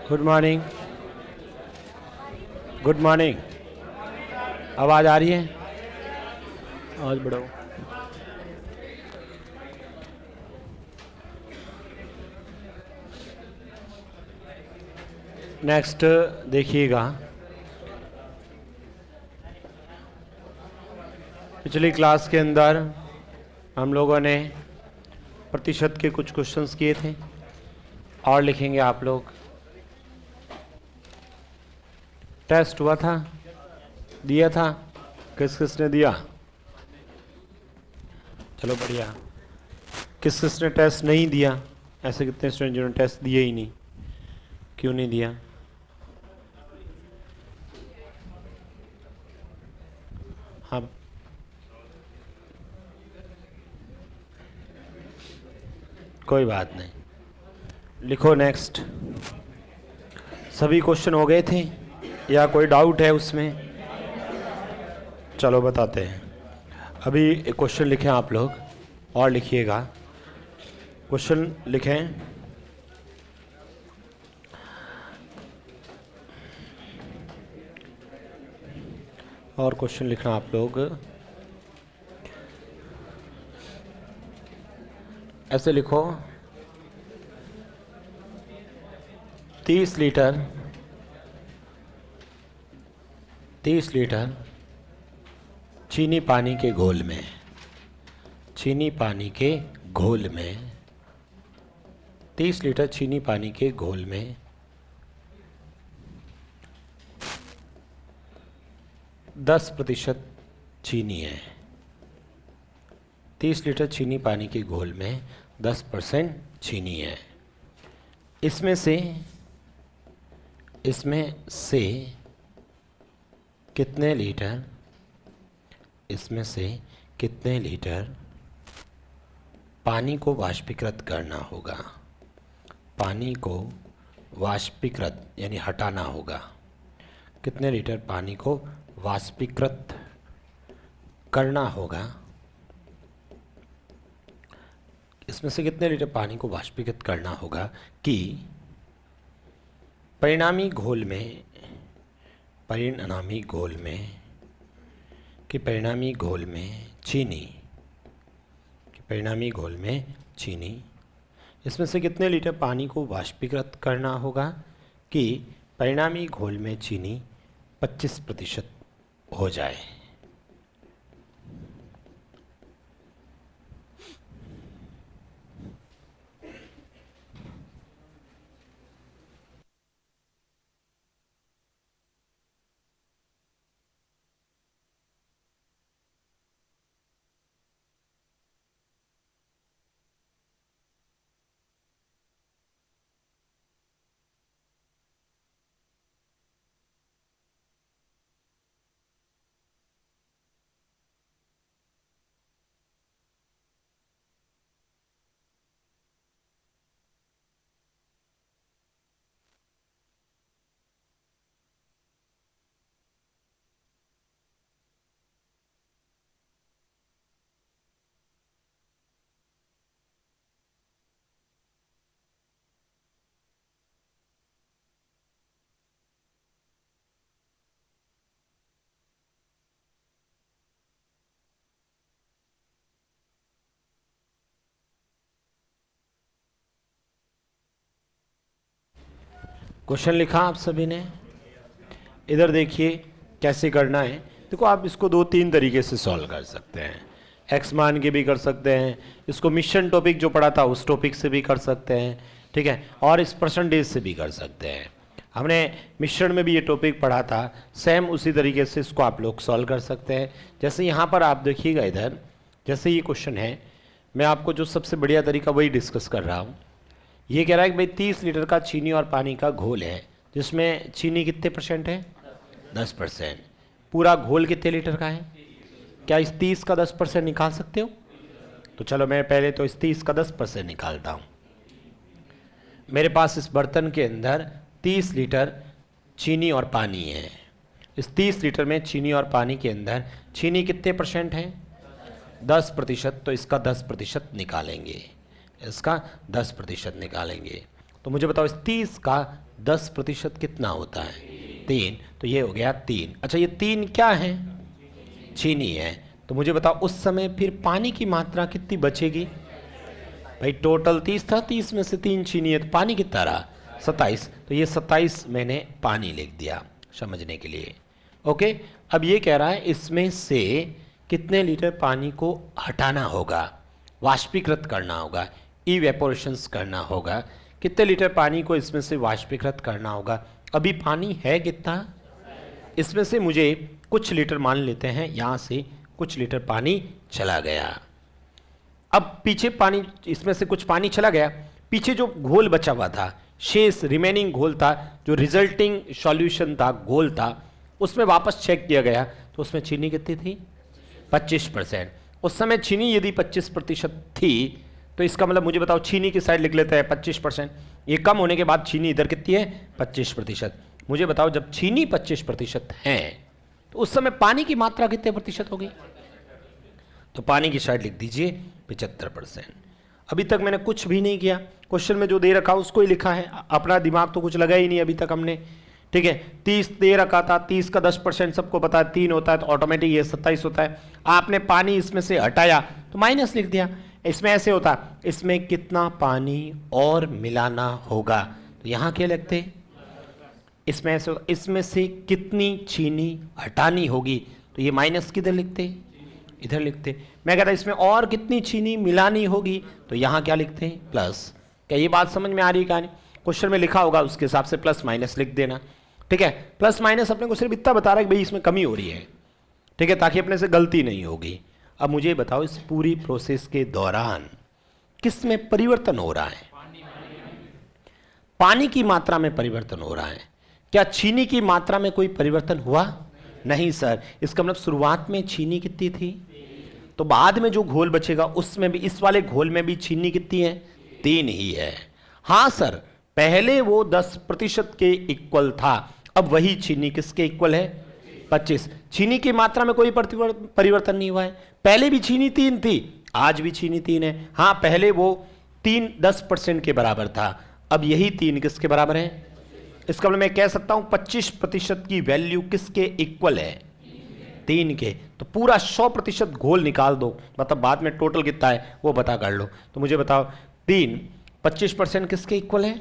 Good morning. Good morning. आवाज़ आ रही है? आवाज़ बढ़ाओ। नेक्स्ट देखिएगा, पिछली क्लास के अंदर हम लोगों ने प्रतिशत के कुछ क्वेश्चंस किए थे और लिखेंगे आप लोग। टेस्ट हुआ था, दिया था, किस किसने दिया? चलो बढ़िया। किस किसने टेस्ट नहीं दिया? ऐसे कितने स्टूडेंट जिन्होंने टेस्ट दिए ही नहीं? क्यों नहीं दिया? हाँ, कोई बात नहीं, लिखो नेक्स्ट। सभी क्वेश्चन हो गए थे या कोई डाउट है उसमें? चलो बताते हैं। अभी एक क्वेश्चन लिखें आप लोग और लिखिएगा। क्वेश्चन लिखें, और क्वेश्चन लिखना आप लोग ऐसे लिखो, 30 लीटर चीनी पानी के घोल में, चीनी पानी के घोल में 30 लीटर चीनी पानी के घोल में 10% चीनी है। 30 लीटर चीनी पानी के घोल में 10% चीनी है। इसमें से कितने लीटर, इसमें से कितने लीटर पानी को वाष्पीकृत करना होगा? पानी को वाष्पीकृत यानी हटाना होगा। कितने लीटर पानी को वाष्पीकृत करना होगा? इसमें से कितने लीटर पानी को वाष्पीकृत करना होगा कि परिणामी घोल में चीनी, इसमें से कितने लीटर पानी को वाष्पीकृत करना होगा कि परिणामी घोल में चीनी 25% हो जाए। क्वेश्चन लिखा आप सभी ने? इधर देखिए कैसे करना है। देखो, आप इसको 2-3 तरीके से सॉल्व कर सकते हैं। एक्स मान के भी कर सकते हैं, इसको मिशन टॉपिक जो पढ़ा था उस टॉपिक से भी कर सकते हैं, ठीक है, और इस परसेंटेज से भी कर सकते हैं। हमने मिश्रण में भी ये टॉपिक पढ़ा था, सेम उसी तरीके से इसको आप लोग सॉल्व कर सकते हैं। जैसे यहाँ पर आप देखिएगा, इधर जैसे ये क्वेश्चन है, मैं आपको जो सबसे बढ़िया तरीका वही डिस्कस कर रहा हूँ। ये कह रहा है कि भाई 30 लीटर का चीनी और पानी का घोल है, जिसमें चीनी कितने % है? 10%। पूरा घोल कितने लीटर का है? क्या इस 30 का 10% निकाल सकते हो? तो चलो मैं पहले तो इस 30 का 10% निकालता हूँ। मेरे पास इस बर्तन के अंदर 30 लीटर चीनी और पानी है। इस 30 लीटर में चीनी और पानी के अंदर चीनी कितने % है? 10%। तो इसका 10% निकालेंगे, इसका 10% निकालेंगे। तो मुझे बताओ इस 30 का 10% कितना होता है? 3। तो ये हो गया 3। अच्छा, ये 3 क्या है? चीनी है। तो मुझे बताओ उस समय फिर पानी की मात्रा कितनी बचेगी? भाई टोटल 30 था, 30 में से 3 चीनी है, तो पानी कितना रहा? 27। तो ये 27 मैंने पानी लिख दिया समझने के लिए। ओके, अब ये कह रहा है इसमें से कितने लीटर पानी को हटाना होगा, वाष्पीकृत करना होगा, इवेपोरेशंस करना होगा। कितने लीटर पानी को इसमें से वाष्पीकृत करना होगा? अभी पानी है कितना? इसमें से मुझे कुछ लीटर मान लेते हैं, यहाँ से कुछ लीटर पानी चला गया। अब पीछे पानी, इसमें से कुछ पानी चला गया, पीछे जो घोल बचा हुआ था, शेष रिमेनिंग घोल था, जो रिजल्टिंग सॉल्यूशन था, घोल था, उसमें वापस चेक किया गया तो उसमें चीनी कितनी थी? 25%। उस समय चीनी यदि 25% थी तो इसका मतलब मुझे बताओ, चीनी की साइड लिख लेते हैं 25%। ये कम होने के बाद चीनी इधर कितनी है? 25%। मुझे बताओ जब चीनी 25% है तो उस समय पानी की मात्रा कितने प्रतिशत होगी? तो पानी की साइड लिख दीजिए 75%। अभी तक मैंने कुछ भी नहीं किया, क्वेश्चन में जो दे रखा उसको ही लिखा है, अपना दिमाग तो कुछ लगा ही नहीं अभी तक हमने। ठीक है, 30 दे रखा था, 30 का 10% सबको पता है 3 होता है, तो ऑटोमेटिक ये 27 होता है। आपने पानी इसमें से हटाया तो माइनस लिख दिया। इसमें ऐसे होता, इसमें कितना पानी और मिलाना होगा, तो यहाँ क्या लिखते? इसमें ऐसे होता, इसमें से कितनी चीनी हटानी होगी, तो ये माइनस किधर लिखते? इधर लिखते। मैं कहता इसमें और कितनी चीनी मिलानी होगी, तो यहाँ क्या लिखते हैं? प्लस। क्या ये बात समझ में आ रही है? कहानी क्वेश्चन में लिखा होगा उसके हिसाब से प्लस माइनस लिख देना। ठीक है, प्लस माइनस अपने को सिर्फ इतना बता रहा है कि भाई इसमें कमी हो रही है। ठीक है, ताकि अपने से गलती नहीं होगी। अब मुझे बताओ इस पूरी प्रोसेस के दौरान किस में परिवर्तन हो रहा है? पानी की मात्रा में परिवर्तन हो रहा है। क्या चीनी की मात्रा में कोई परिवर्तन हुआ? नहीं सर। इसका मतलब शुरुआत में चीनी कितनी थी, तो बाद में जो घोल बचेगा उसमें भी, इस वाले घोल में भी चीनी कितनी है? 3 ही है। हाँ सर, पहले वो 10% के इक्वल था, अब वही चीनी किसके इक्वल है? 25। चीनी की मात्रा में कोई परिवर्तन नहीं हुआ है। पहले भी चीनी 3 थी, आज भी चीनी 3 है। हाँ, पहले वो 10% के बराबर था, अब यही 3 किसके बराबर है? इसका मतलब मैं कह सकता हूं 25% की वैल्यू किसके इक्वल है? 3 के। तो पूरा 100% घोल निकाल दो, मतलब बाद में टोटल कितना है वो पता कर लो। तो मुझे बताओ 3 25% किसके इक्वल है?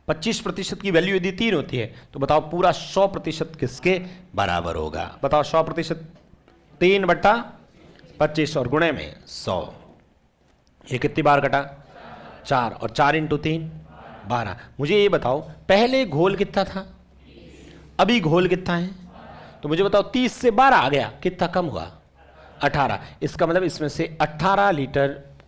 25% की वैल्यू यदि 3 होती है तो बताओ पूरा 100% किसके बराबर होगा? बताओ 100%, 3/25 और गुणे में 100। ये कितनी बार कटा? 4, और 4 × 3 12। मुझे ये बताओ पहले घोल कितना था, अभी घोल कितना है? तो मुझे बताओ 30 से 12 आ गया, कितना कम हुआ? 18। इसका मतलब इसमें से 18 लीटर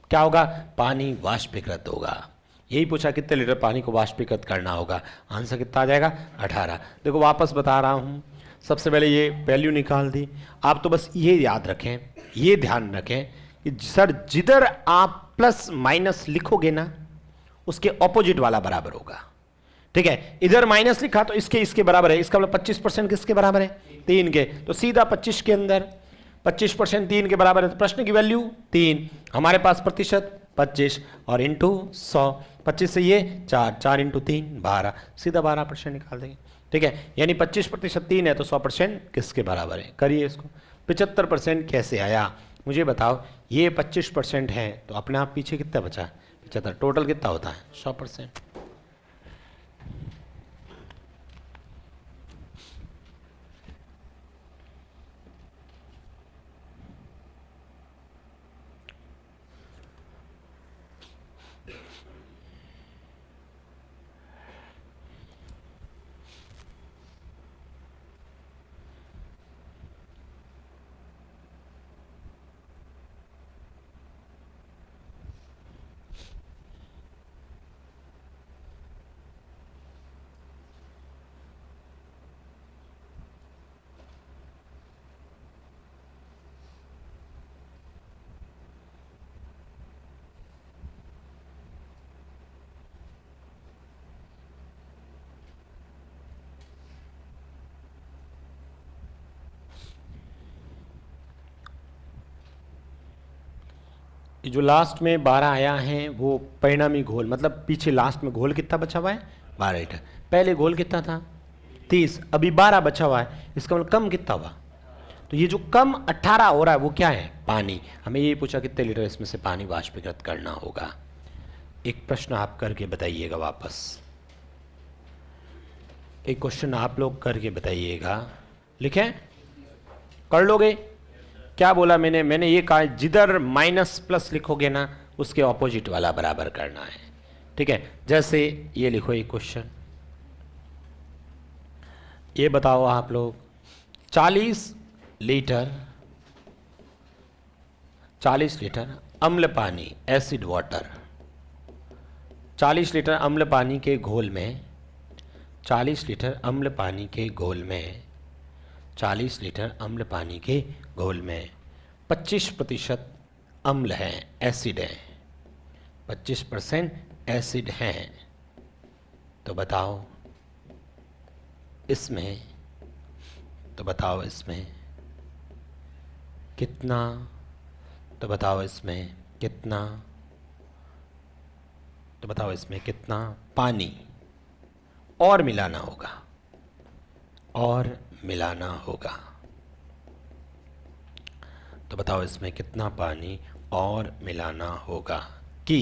क्या होगा? पानी वाष्पीकृत होगा। यही पूछा कितने लीटर पानी को वाष्पीकृत करना होगा, आंसर कितना आ जाएगा? 18। देखो वापस बता रहा हूं, सबसे पहले ये वैल्यू निकाल दी। आप तो बस ये याद रखें, ये ध्यान रखें कि सर जिधर आप प्लस माइनस लिखोगे ना उसके ऑपोजिट वाला बराबर होगा। ठीक है, इधर माइनस लिखा तो इसके बराबर है, इसका मतलब 25% किसके बराबर है? 3 के। तो सीधा 25 के अंदर 25% 3 के बराबर है, तो प्रश्न की वैल्यू 3, हमारे पास प्रतिशत 25 और इंटू 100। 25 से ये 4, 4 × 3 12, सीधा 12% निकाल देंगे। ठीक है, यानी 25% 3 है तो 100% किसके बराबर है? करिए इसको। 75% कैसे आया मुझे बताओ? ये 25% है तो अपने आप पीछे कितना बचा? 75। टोटल कितना होता है? 100%। कि जो लास्ट में 12 आया है वो परिणामी घोल, मतलब पीछे लास्ट में घोल कितना बचा हुआ है 12 लीटर, पहले घोल कितना था 30, अभी 12 बचा हुआ है, इसका मतलब कम कितना हुआ, तो ये जो कम 18 हो रहा है वो क्या है पानी। हमें ये पूछा कितने लीटर इसमें से पानी वाष्पीकृत करना होगा। एक प्रश्न आप करके बताइएगा, वापस एक क्वेश्चन आप लोग करके बताइएगा, लिखें कर लोगे। क्या बोला मैंने ये कहा जिधर माइनस प्लस लिखोगे ना उसके ऑपोजिट वाला बराबर करना है, ठीक है। जैसे ये लिखो एक क्वेश्चन, ये बताओ आप लोग 40 लीटर अम्ल पानी एसिड वाटर, 40 लीटर अम्ल पानी के घोल में 40 लीटर अम्ल पानी के घोल में 40 लीटर अम्ल पानी के घोल में 25% अम्ल है, एसिड है, 25% एसिड है, तो बताओ इसमें कितना, तो बताओ इसमें कितना पानी और मिलाना होगा, तो बताओ इसमें कितना पानी और मिलाना होगा कि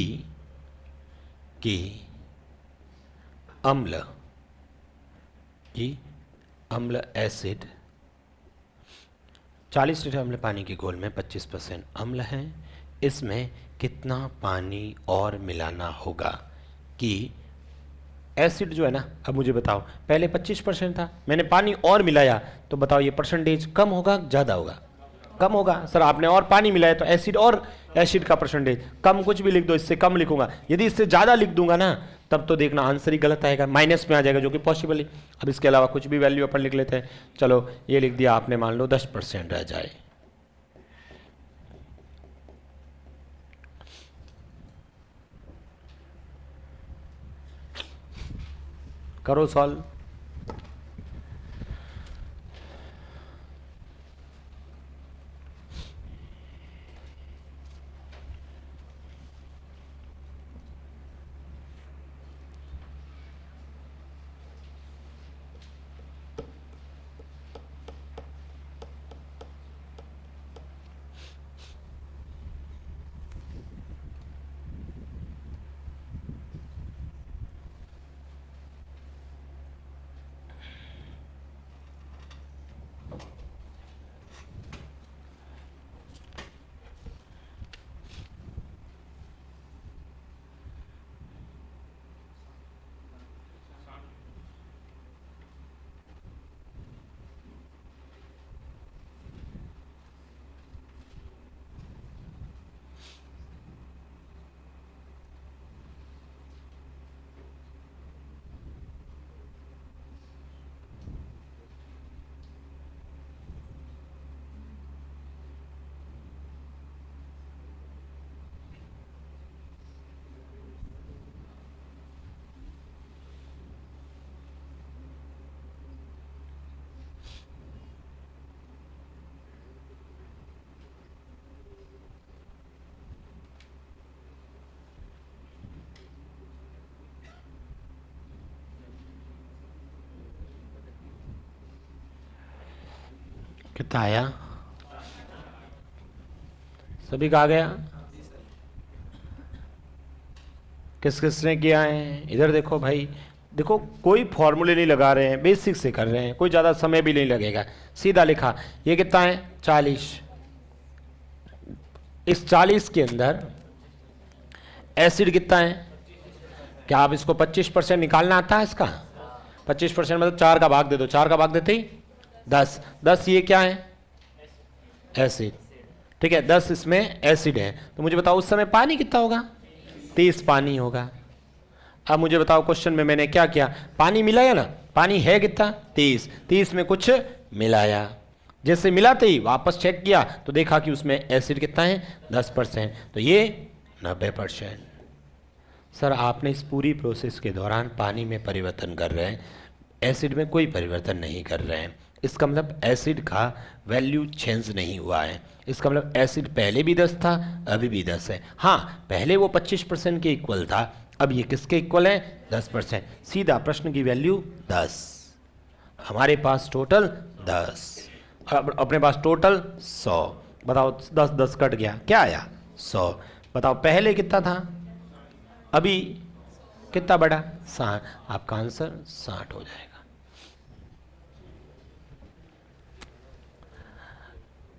अम्ल एसिड 40 लीटर अम्ल पानी के घोल में 25% अम्ल है, इसमें कितना पानी और मिलाना होगा कि एसिड जो है ना, अब मुझे बताओ पहले 25% था, मैंने पानी और मिलाया, तो बताओ ये परसेंटेज कम होगा ज़्यादा होगा, कम होगा। सर आपने और पानी मिलाया तो एसिड का परसेंटेज कम, कुछ भी लिख दो, इससे कम लिखूंगा, यदि इससे ज़्यादा लिख दूंगा ना तब तो देखना आंसर ही गलत आएगा, माइनस में आ जाएगा, जो कि पॉसिबल है। अब इसके अलावा कुछ भी वैल्यू अपन लिख लेते हैं, चलो ये लिख दिया आपने, मान लो 10% रह जाए, करो सॉल्व। कितना आया, सभी का आ गया, किस किस ने किया है, इधर देखो भाई, देखो कोई फॉर्मूले नहीं लगा रहे हैं, बेसिक से कर रहे हैं, कोई ज़्यादा समय भी नहीं लगेगा, सीधा लिखा। ये कितना है 40, इस 40 के अंदर एसिड कितना है, क्या आप इसको 25% निकालना आता है इसका, 25% मतलब 4 का भाग दे दो, 4 का भाग देते ही 10, ये क्या है एसिड, ठीक है, 10 इसमें एसिड है, तो मुझे बताओ उस समय पानी कितना होगा 30 पानी होगा। अब मुझे बताओ क्वेश्चन में मैंने क्या किया, पानी मिलाया ना, पानी है कितना 30 में कुछ मिलाया, जैसे मिलाते ही वापस चेक किया तो देखा कि उसमें एसिड कितना है 10%, तो ये 90%। सर आपने इस पूरी प्रोसेस के दौरान पानी में परिवर्तन कर रहे हैं, एसिड में कोई परिवर्तन नहीं कर रहे हैं, इसका मतलब एसिड का वैल्यू चेंज नहीं हुआ है। इसका मतलब एसिड पहले भी 10 था, अभी भी 10 है। हाँ, पहले वो 25% के इक्वल था, अब ये किसके इक्वल है? 10%। सीधा प्रश्न की वैल्यू 10, हमारे पास टोटल 10, अब अपने पास टोटल 100। बताओ 10 10 कट गया, क्या आया? 100। बताओ पहले कितना था, अभी कितना बढ़ा? 60। आपका आंसर 60 हो जाएगा।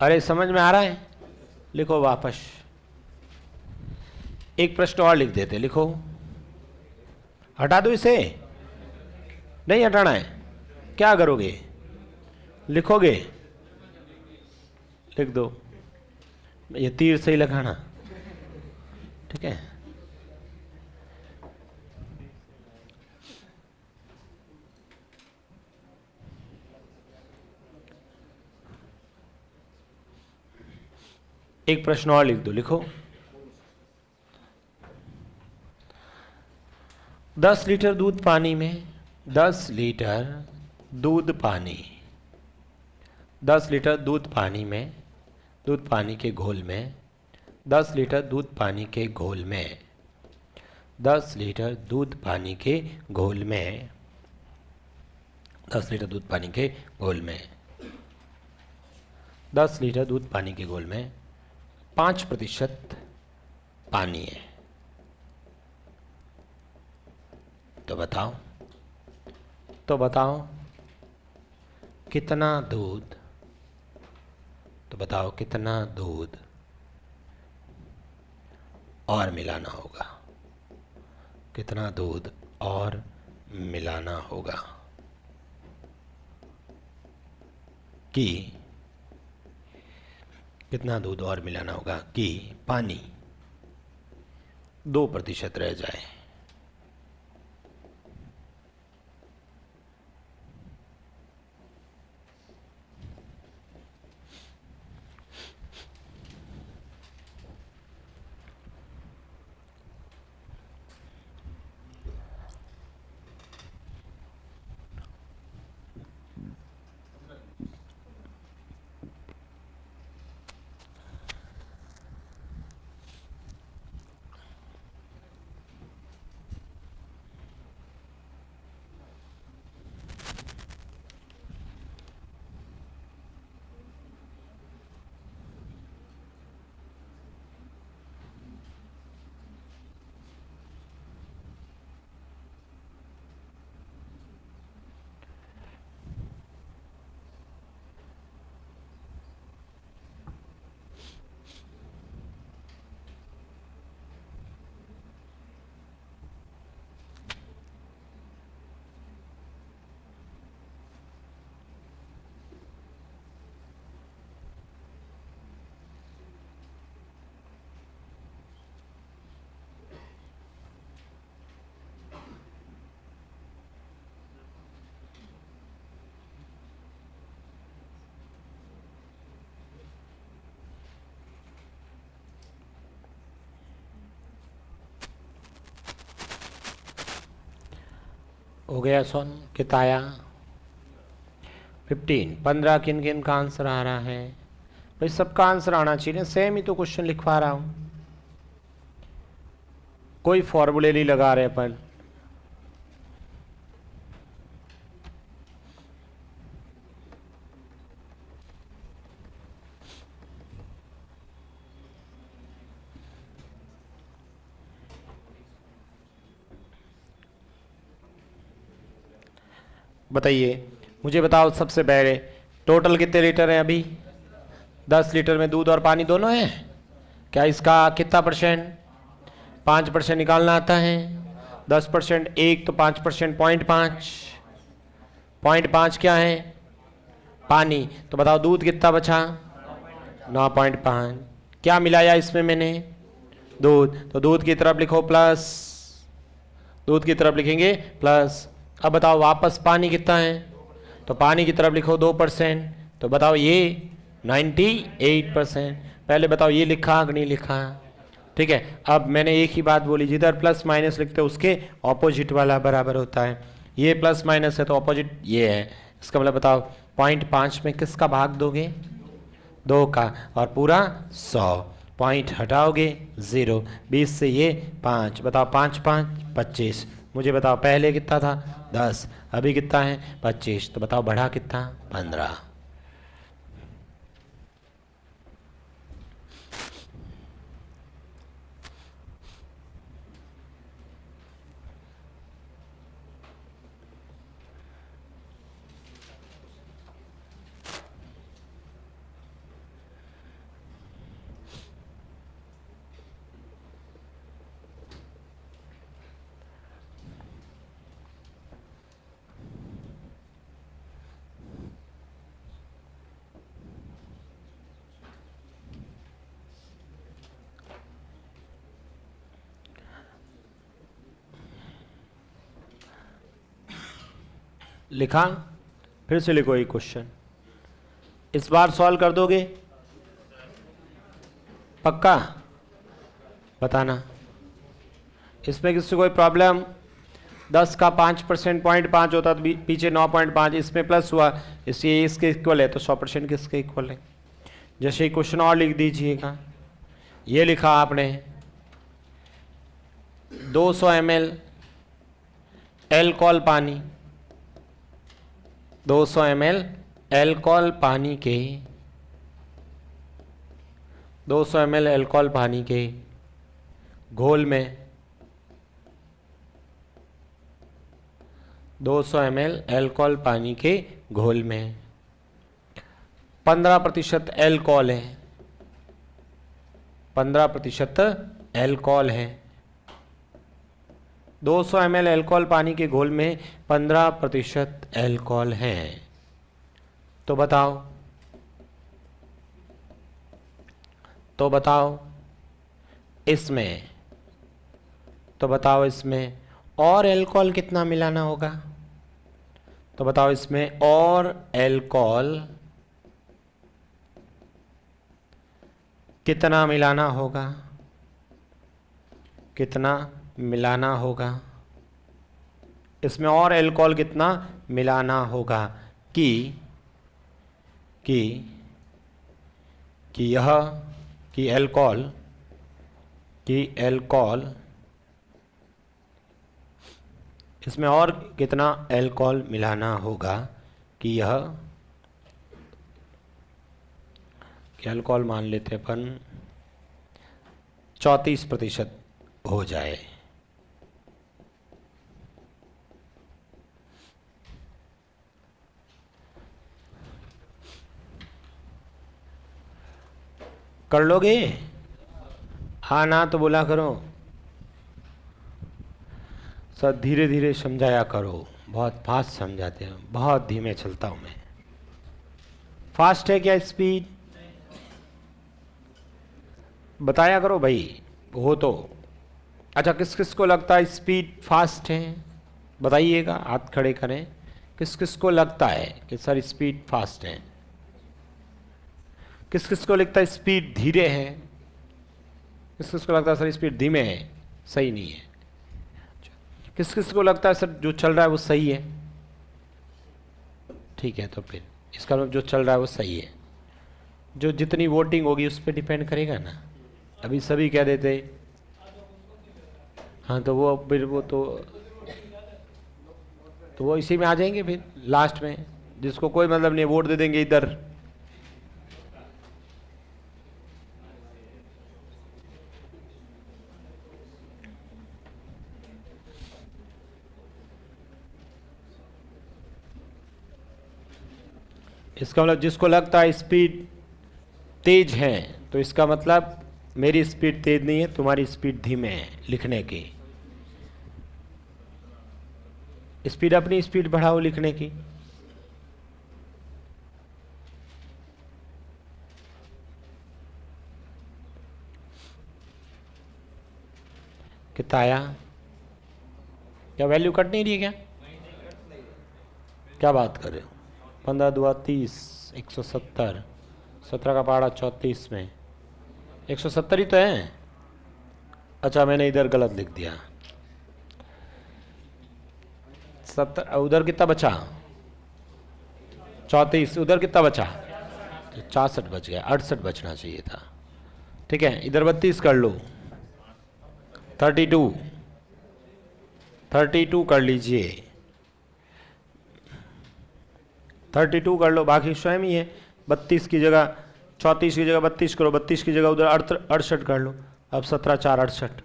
अरे समझ में आ रहा है? लिखो वापस, एक प्रश्न और लिख देते। लिखो, हटा दो इसे, नहीं हटाना है, क्या करोगे? लिखोगे? लिख दो, ये तीर से ही लगाना, ठीक है। एक प्रश्न और लिख दो। लिखो, 10 लीटर दूध पानी में, 10 लीटर दूध पानी, 10 लीटर दूध पानी में, दूध पानी के घोल में, 10 लीटर दूध पानी के घोल में, 10 लीटर दूध पानी के घोल में, 10 लीटर दूध पानी के घोल में, 10 लीटर दूध पानी के घोल में 5% पानी है। तो बताओ कितना दूध, तो बताओ कितना दूध और मिलाना होगा, कितना दूध और मिलाना होगा कि कितना दूध और मिलाना होगा कि पानी 2% रह जाए। हो गया सोन? कितना आया? 15। 15 किन किन का आंसर आ रहा है? भाई सबका आंसर आना चाहिए, सेम ही तो क्वेश्चन लिखवा रहा हूं, कोई फॉर्मूले नहीं लगा रहे अपन। बताइए, मुझे बताओ सबसे पहले टोटल कितने लीटर है अभी? 10 लीटर में दूध और पानी दोनों है। क्या इसका कितना परसेंट? 5% निकालना आता है। 10% 1 तो 5% 0.5, 0.5 क्या है? पानी। तो बताओ दूध कितना बचा? 9.5। क्या मिलाया इसमें मैंने? दूध। तो दूध की तरफ लिखो प्लस, दूध की तरफ लिखेंगे प्लस। अब बताओ वापस पानी कितना है? तो पानी की तरफ लिखो 2%। तो बताओ ये 98%। पहले बताओ ये लिखा कि नहीं लिखा? ठीक है। अब मैंने एक ही बात बोली, जिधर प्लस माइनस लिखते हैं उसके ऑपोजिट वाला बराबर होता है। ये प्लस माइनस है तो ऑपोजिट ये है। इसका मतलब बताओ 0.5 में किसका भाग दोगे? 2 का, और पूरा 100, पॉइंट हटाओगे 0, 20 से ये 5, बताओ 5 5 25। मुझे बताओ पहले कितना था? 10, अभी कितना है? 25, तो बताओ बढ़ा कितना? 15। लिखा? फिर से लिखो एक क्वेश्चन, इस बार सॉल्व कर दोगे? पक्का बताना। इसमें किसी कोई प्रॉब्लम? 10 का 5% 0.5 होता तो पीछे 9.5, इसमें प्लस हुआ, इसलिए इसके इक्वल है, तो 100% किसके इक्वल है? जैसे ही क्वेश्चन और लिख दीजिएगा। ये लिखा आपने 200 ml एल्कोहल पानी, 200 ml एल्कोहल पानी के 200 ml एल्कोहल पानी के घोल में 200 ml एल्कोहल पानी के घोल में 15% एल्कोहल है, 15% एल्कोहल है। 200 ml एल्कोहल पानी के घोल में 15% एल्कोहल है, तो बताओ इसमें और एल्कोहल कितना मिलाना होगा? तो बताओ इसमें और एल्कोहल कितना मिलाना होगा? कितना मिलाना होगा? इसमें और एल्कोहल कितना मिलाना होगा कि एल्कोहल इसमें और कितना एल्कोहल मिलाना होगा कि यह एल्कोहल मान लेते हैं अपन 34% हो जाए। कर लोगे? हाँ ना तो बोला करो। सर धीरे धीरे समझाया करो, बहुत फास्ट समझाते हैं, बहुत धीमे चलता हूँ मैं। फास्ट है क्या स्पीड? बताया करो भाई, हो तो। अच्छा, किस किस को लगता है स्पीड फास्ट है? बताइएगा, हाथ खड़े करें। किस किस को लगता है कि सर स्पीड फास्ट है? किस किस को लगता है स्पीड धीरे है? किस किस को लगता है सर स्पीड धीमे है, सही नहीं है? किस किस को लगता है सर जो चल रहा है वो सही है? ठीक है, तो फिर इसका मतलब जो चल रहा है वो सही है। जो जितनी वोटिंग होगी उस पर डिपेंड करेगा ना। अभी सभी कह देते हाँ, तो वो फिर वो तो वो इसी में आ जाएंगे फिर लास्ट में, जिसको कोई मतलब नहीं, वोट दे देंगे इधर। इसका मतलब जिसको लगता है स्पीड तेज है, तो इसका मतलब मेरी स्पीड तेज नहीं है, तुम्हारी स्पीड धीमे है लिखने की। स्पीड अपनी स्पीड बढ़ाओ लिखने की। कितना आया? क्या वैल्यू कट नहीं रही है क्या? क्या बात कर रहे हो? 15 दुआ 30, 170, 17 का पहाड़ा 34 में 170 ही तो है। अच्छा, मैंने इधर गलत लिख दिया। 70 उधर कितना बचा? 34, उधर कितना बचा? 64 बच गया, 68 बचना चाहिए था। ठीक है, इधर 32 कर लो, 32 कर लीजिए, 32 कर लो, बाकी स्वयं ही है। 32 की जगह 34 की जगह 32 करो, 32 की जगह उधर 68 कर लो। अब 17 4 68,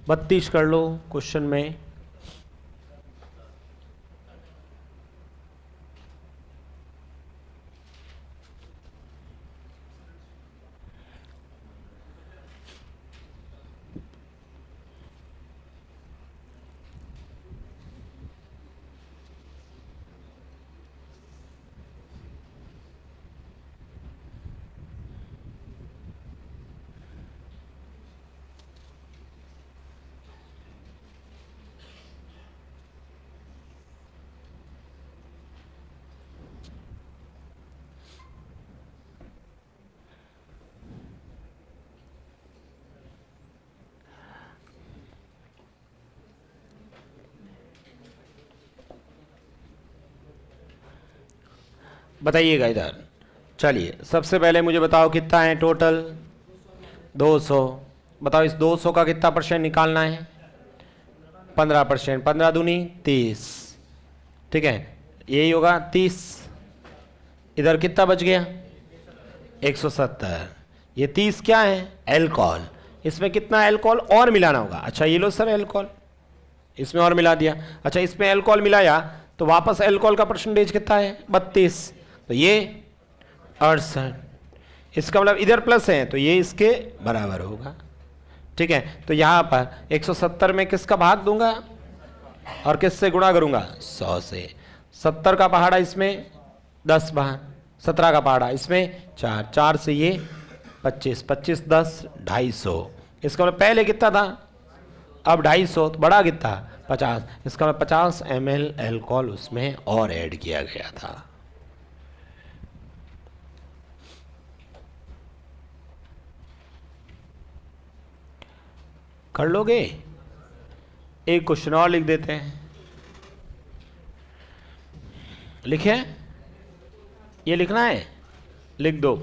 32 कर लो क्वेश्चन में। बताइएगा इधर। चलिए सबसे पहले मुझे बताओ कितना है टोटल? 200। बताओ इस 200 का कितना परसेंट निकालना है? 15%। 15 दूनी 30। ठीक है, यही होगा 30। इधर कितना बच गया? 170। ये 30 क्या है? एल्कोहल। इसमें कितना एल्कोहल और मिलाना होगा? अच्छा ये लो सर एल्कोहल, इसमें और मिला दिया। अच्छा इसमें एल्कोहल मिलाया तो वापस एल्कोहल का परसेंटेज कितना है? 32। तो ये 68। इसका मतलब इधर प्लस है तो ये इसके बराबर होगा। ठीक है, तो यहां पर 170 में किसका भाग दूंगा और किससे गुणा करूंगा? 100 से। 70 का पहाड़ा इसमें 10 भाग, 17 का पहाड़ा इसमें 4, 4 से ये 25, 25 10 250। इसका मतलब पहले कितना था? अब 250, तो बड़ा कितना? 50। इसका मतलब 50 ml एल्कोहल उसमें और ऐड किया गया था। कर लोगे? एक क्वेश्चन और लिख देते हैं। लिखे? ये लिखना है? लिख दो।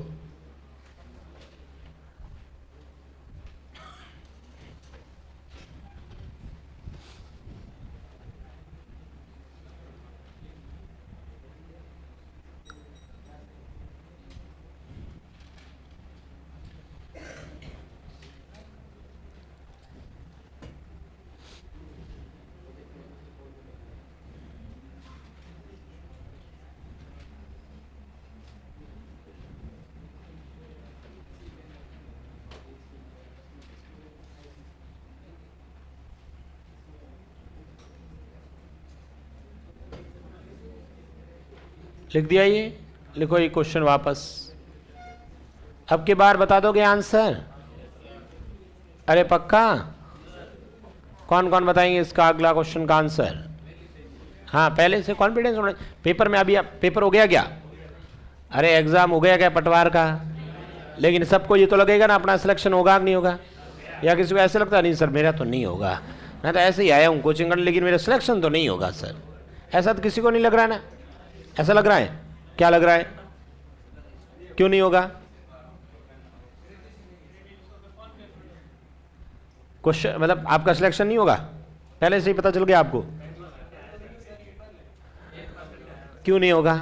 लिख दिया ये? लिखो ये क्वेश्चन वापस। अब की बार बता दोगे आंसर? अरे पक्का? कौन कौन बताएंगे इसका अगला क्वेश्चन का आंसर? हाँ पहले से कॉन्फिडेंस होना। पेपर में अभी पेपर हो गया क्या? अरे एग्जाम हो गया क्या पटवार का? लेकिन सबको ये तो लगेगा ना अपना सिलेक्शन होगा कि नहीं होगा? या किसी को ऐसे लगता है नहीं सर मेरा तो नहीं होगा, मैं तो ऐसे ही आया हूँ कोचिंग करने लेकिन मेरा सिलेक्शन तो नहीं होगा सर। ऐसा तो किसी को नहीं लग रहा है ना? ऐसा लग रहा है? क्या लग रहा है? क्यों नहीं होगा? क्वेश्चन मतलब आपका सिलेक्शन नहीं होगा? पहले से ही पता चल गया आपको? क्यों नहीं होगा?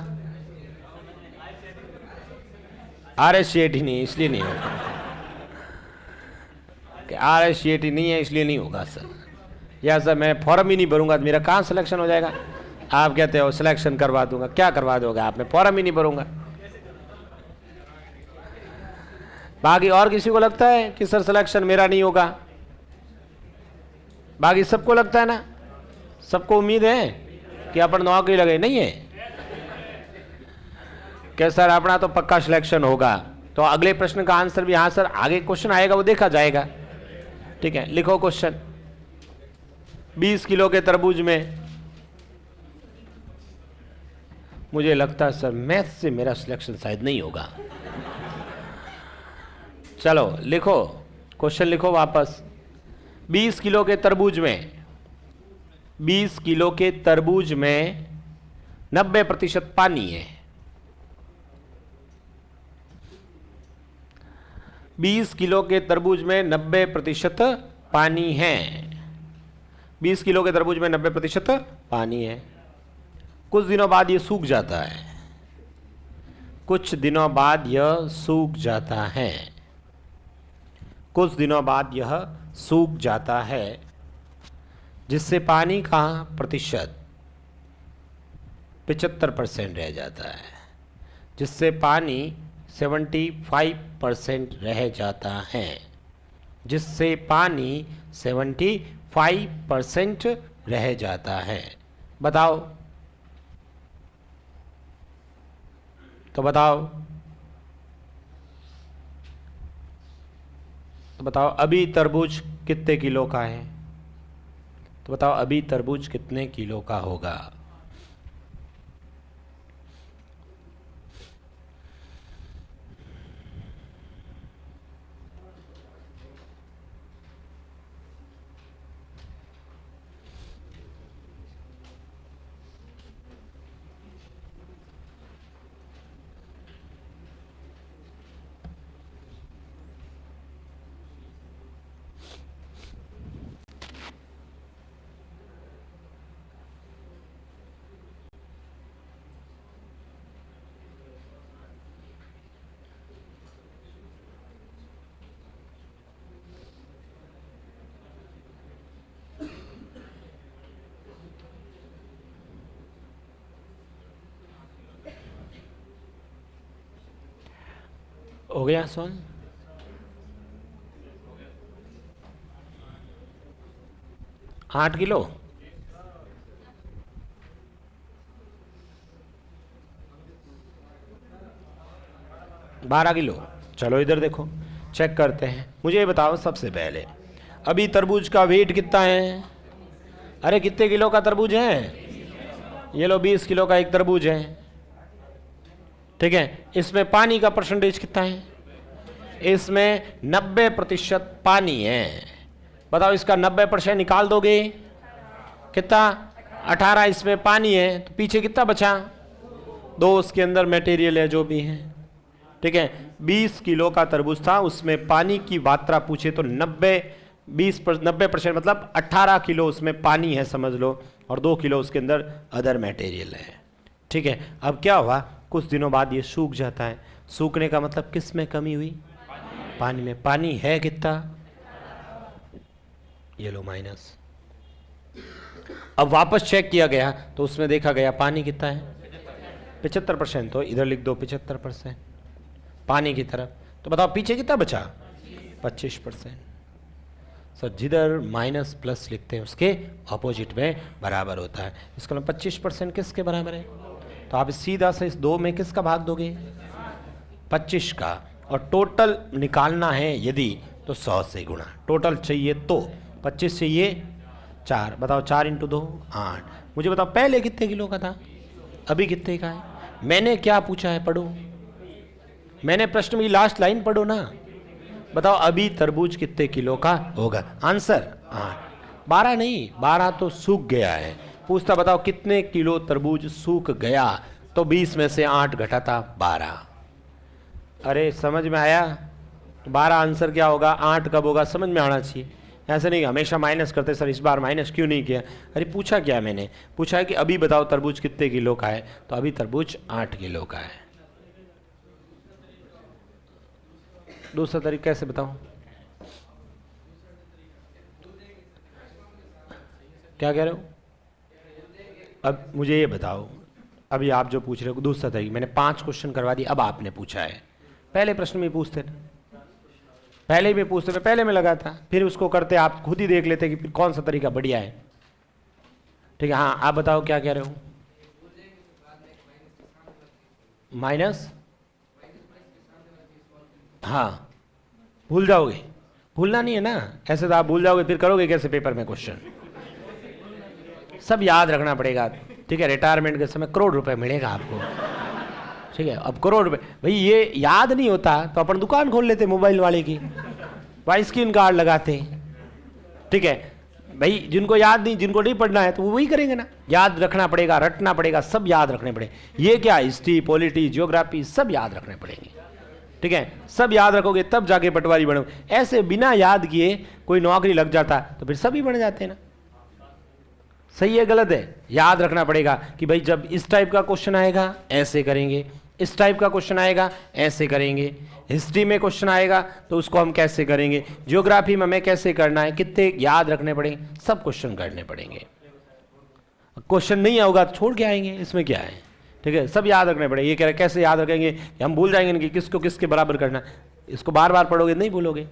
RSCET नहीं है इसलिए नहीं होगा। RSCET नहीं है इसलिए नहीं होगा सर। या सर मैं फॉर्म ही नहीं भरूंगा तो मेरा कहाँ सिलेक्शन हो जाएगा? आप कहते हो सिलेक्शन करवा दूंगा, क्या करवा दोगे आप? मैं फॉर्म ही नहीं भरूंगा। बाकी और किसी को लगता है कि सर सिलेक्शन मेरा नहीं होगा? बाकी सबको लगता है ना? सबको उम्मीद है कि अपन नौकरी लगे? नहीं है कि सर अपना तो पक्का सिलेक्शन होगा। तो अगले प्रश्न का आंसर भी हाँ सर आगे क्वेश्चन आएगा वो देखा जाएगा। ठीक है, लिखो क्वेश्चन। 20 किलो के तरबूज में, मुझे लगता है सर मैथ से मेरा सिलेक्शन शायद नहीं होगा। चलो लिखो क्वेश्चन, लिखो वापस। 20 किलो के तरबूज में 20 किलो के तरबूज में 90% पानी है। 20 किलो के तरबूज में 90% पानी है। 20 किलो के तरबूज में 90% पानी है। कुछ दिनों बाद ये सूख जाता है। कुछ दिनों बाद यह सूख जाता है। कुछ दिनों बाद यह सूख जाता है, जिससे पानी का प्रतिशत 75% रह जाता है। जिससे पानी 75% रह जाता है। जिससे पानी 75% रह जाता है। बताओ तो बताओ अभी तरबूज कितने किलो का है? तो बताओ अभी तरबूज कितने किलो का होगा? हो गया सवाल? आठ किलो? बारह किलो? चलो इधर देखो, चेक करते हैं। मुझे ये बताओ सबसे पहले, अभी तरबूज का वेट कितना है? अरे कितने किलो का तरबूज है? ये लो 20 किलो का एक तरबूज है, ठीक है। इसमें पानी का परसेंटेज कितना है? इसमें 90% पानी है। बताओ इसका 90% निकाल दोगे कितना? 18 इसमें पानी है, तो पीछे कितना बचा? 2 उसके अंदर मटेरियल है जो भी है, ठीक है। 20 किलो का तरबूज था, उसमें पानी की मात्रा पूछे तो 90% मतलब 18 किलो उसमें पानी है समझ लो, और 2 किलो उसके अंदर अदर मटेरियल है, ठीक है। अब क्या हुआ, कुछ दिनों बाद ये सूख जाता है। सूखने का मतलब किस में कमी हुई? पानी में। पानी है कितना? ये लो माइनस। अब वापस चेक किया गया तो उसमें देखा गया पानी कितना है? 75%। तो इधर लिख दो 75% पानी की तरफ। तो बताओ पीछे कितना बचा? 25%। सर जिधर माइनस प्लस लिखते हैं उसके अपोजिट में बराबर होता है। इसका मतलब 25% किसके बराबर है? तो आप सीधा से इस 2 में किसका भाग दोगे? 25 का। और टोटल निकालना है यदि तो 100 से गुणा। टोटल चाहिए तो 25 चाहिए 4। बताओ 4 × 2 8। मुझे बताओ पहले कितने किलो का था, अभी कितने का है? मैंने क्या पूछा है पढ़ो, मैंने प्रश्न में लास्ट लाइन पढ़ो ना। बताओ अभी तरबूज कितने किलो का होगा? आंसर 8। 12 नहीं, 12 तो सूख गया है। पूछता बताओ कितने किलो तरबूज सूख गया, तो 20 में से 8 घटाता 12। अरे समझ में आया? 12 आंसर क्या होगा, 8 कब होगा समझ में आना चाहिए। ऐसे नहीं हमेशा माइनस करते, सर इस बार माइनस क्यों नहीं किया? अरे पूछा क्या मैंने? पूछा है कि अभी बताओ तरबूज कितने किलो का है, तो अभी तरबूज 8 किलो का है। दूसरा तरीका कैसे बताऊं? क्या कह रहे हो? अब मुझे ये बताओ, अभी आप जो पूछ रहे हो दूसरा तरीका, मैंने 5 क्वेश्चन करवा दिए, अब आपने पूछा है। पहले प्रश्न में पूछते ना, पहले भी पूछते थे, पहले में लगा था, फिर उसको करते आप खुद ही देख लेते कि फिर कौन सा तरीका बढ़िया है, ठीक है। हाँ आप बताओ क्या कह रहे हो? माइनस? हाँ भूल जाओगे, भूलना नहीं है ना, ऐसे तो आप भूल जाओगे, फिर करोगे कैसे पेपर में क्वेश्चन? सब याद रखना पड़ेगा, ठीक है। रिटायरमेंट के समय करोड़ रुपए मिलेगा आपको, ठीक है। अब करोड़ रुपए भाई ये याद नहीं होता तो अपन दुकान खोल लेते मोबाइल वाले की, भाई स्क्रीन कार्ड लगाते, ठीक है। भाई जिनको याद नहीं, जिनको नहीं पढ़ना है तो वो वही करेंगे ना। याद रखना पड़ेगा, रटना पड़ेगा, सब याद रखने पड़ेंगे। ये क्या, हिस्ट्री, पॉलिटी, जियोग्राफी सब याद रखने पड़ेंगे, ठीक है। सब याद रखोगे तब जाके पटवारी बनोगे। ऐसे बिना याद किए कोई नौकरी लग जाता तो फिर सभी बन जाते हैं ना। सही है गलत है? याद रखना पड़ेगा कि भाई जब इस टाइप का क्वेश्चन आएगा ऐसे करेंगे, इस टाइप का क्वेश्चन आएगा ऐसे करेंगे, हिस्ट्री में क्वेश्चन आएगा तो उसको हम कैसे करेंगे, ज्योग्राफी में हमें कैसे करना है, कितने याद रखने पड़ेंगे, सब क्वेश्चन करने पड़ेंगे। क्वेश्चन नहीं होगा तो छोड़ के आएंगे, इसमें क्या है, ठीक है। सब याद रखने पड़ेंगे। ये कह रहे कैसे याद रखेंगे कि हम भूल जाएंगे कि किसको किसके बराबर करना। इसको बार बार पढ़ोगे नहीं भूलोगे,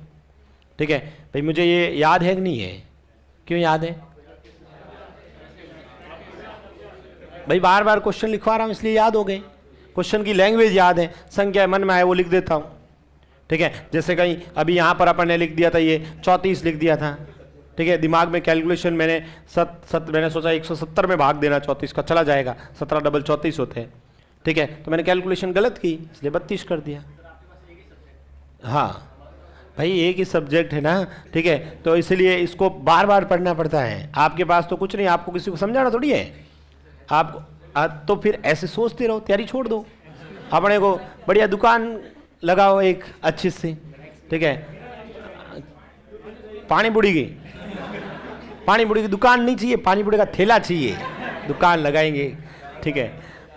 ठीक है। भाई मुझे ये याद है कि नहीं है? क्यों याद है? भाई बार बार क्वेश्चन लिखवा रहा हूँ इसलिए याद हो गए। क्वेश्चन की लैंग्वेज याद है, संख्या मन में आए वो लिख देता हूँ, ठीक है। जैसे कहीं अभी यहाँ पर अपन ने लिख दिया था ये 34 लिख दिया था, ठीक है। दिमाग में कैलकुलेशन मैंने मैंने सोचा 170 में भाग देना 34 का, चला जाएगा, 17 डबल 34 होते हैं, ठीक है। तो मैंने कैलकुलेशन गलत की इसलिए 32 कर दिया। हाँ भाई एक ही सब्जेक्ट है ना, ठीक है। तो इसलिए इसको बार बार पढ़ना पड़ता है। आपके पास तो कुछ नहीं, आपको किसी को समझाना थोड़ी है आपको। तो फिर ऐसे सोचते रहो, तैयारी छोड़ दो, अपने को बढ़िया दुकान लगाओ एक अच्छी सी, ठीक है। पानी पूरी की दुकान नहीं चाहिए, पानी पूरी का ठेला चाहिए, दुकान लगाएंगे, ठीक है।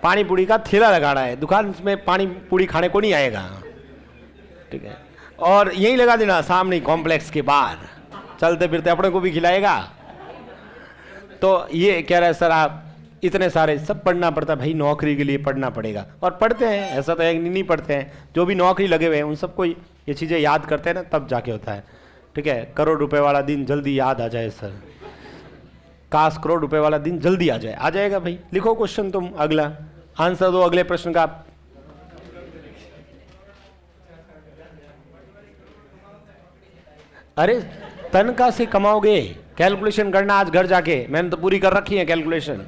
पानी पूरी का ठेला लगाना है, दुकान में पानी पूरी खाने को नहीं आएगा, ठीक है। और यही लगा देना सामने कॉम्प्लेक्स के बाहर, चलते फिरते अपने को भी खिलाएगा। तो ये कह रहा है सर आप इतने सारे सब पढ़ना पड़ता भाई, नौकरी के लिए पढ़ना पड़ेगा। और पढ़ते हैं, ऐसा तो है नहीं पढ़ते हैं। जो भी नौकरी लगे हुए हैं उन सबको ये चीज़ें याद करते हैं ना, तब जाके होता है, ठीक है। करोड़ रुपए वाला दिन जल्दी याद आ जाए सर, काश करोड़ रुपए वाला दिन जल्दी आ जाए। आ जाएगा भाई। लिखो क्वेश्चन, तुम अगला आंसर दो अगले प्रश्न का। अरे तनख्वाह से कमाओगे, कैलकुलेशन करना आज घर जाके, मैंने तो पूरी कर रखी है कैलकुलेशन,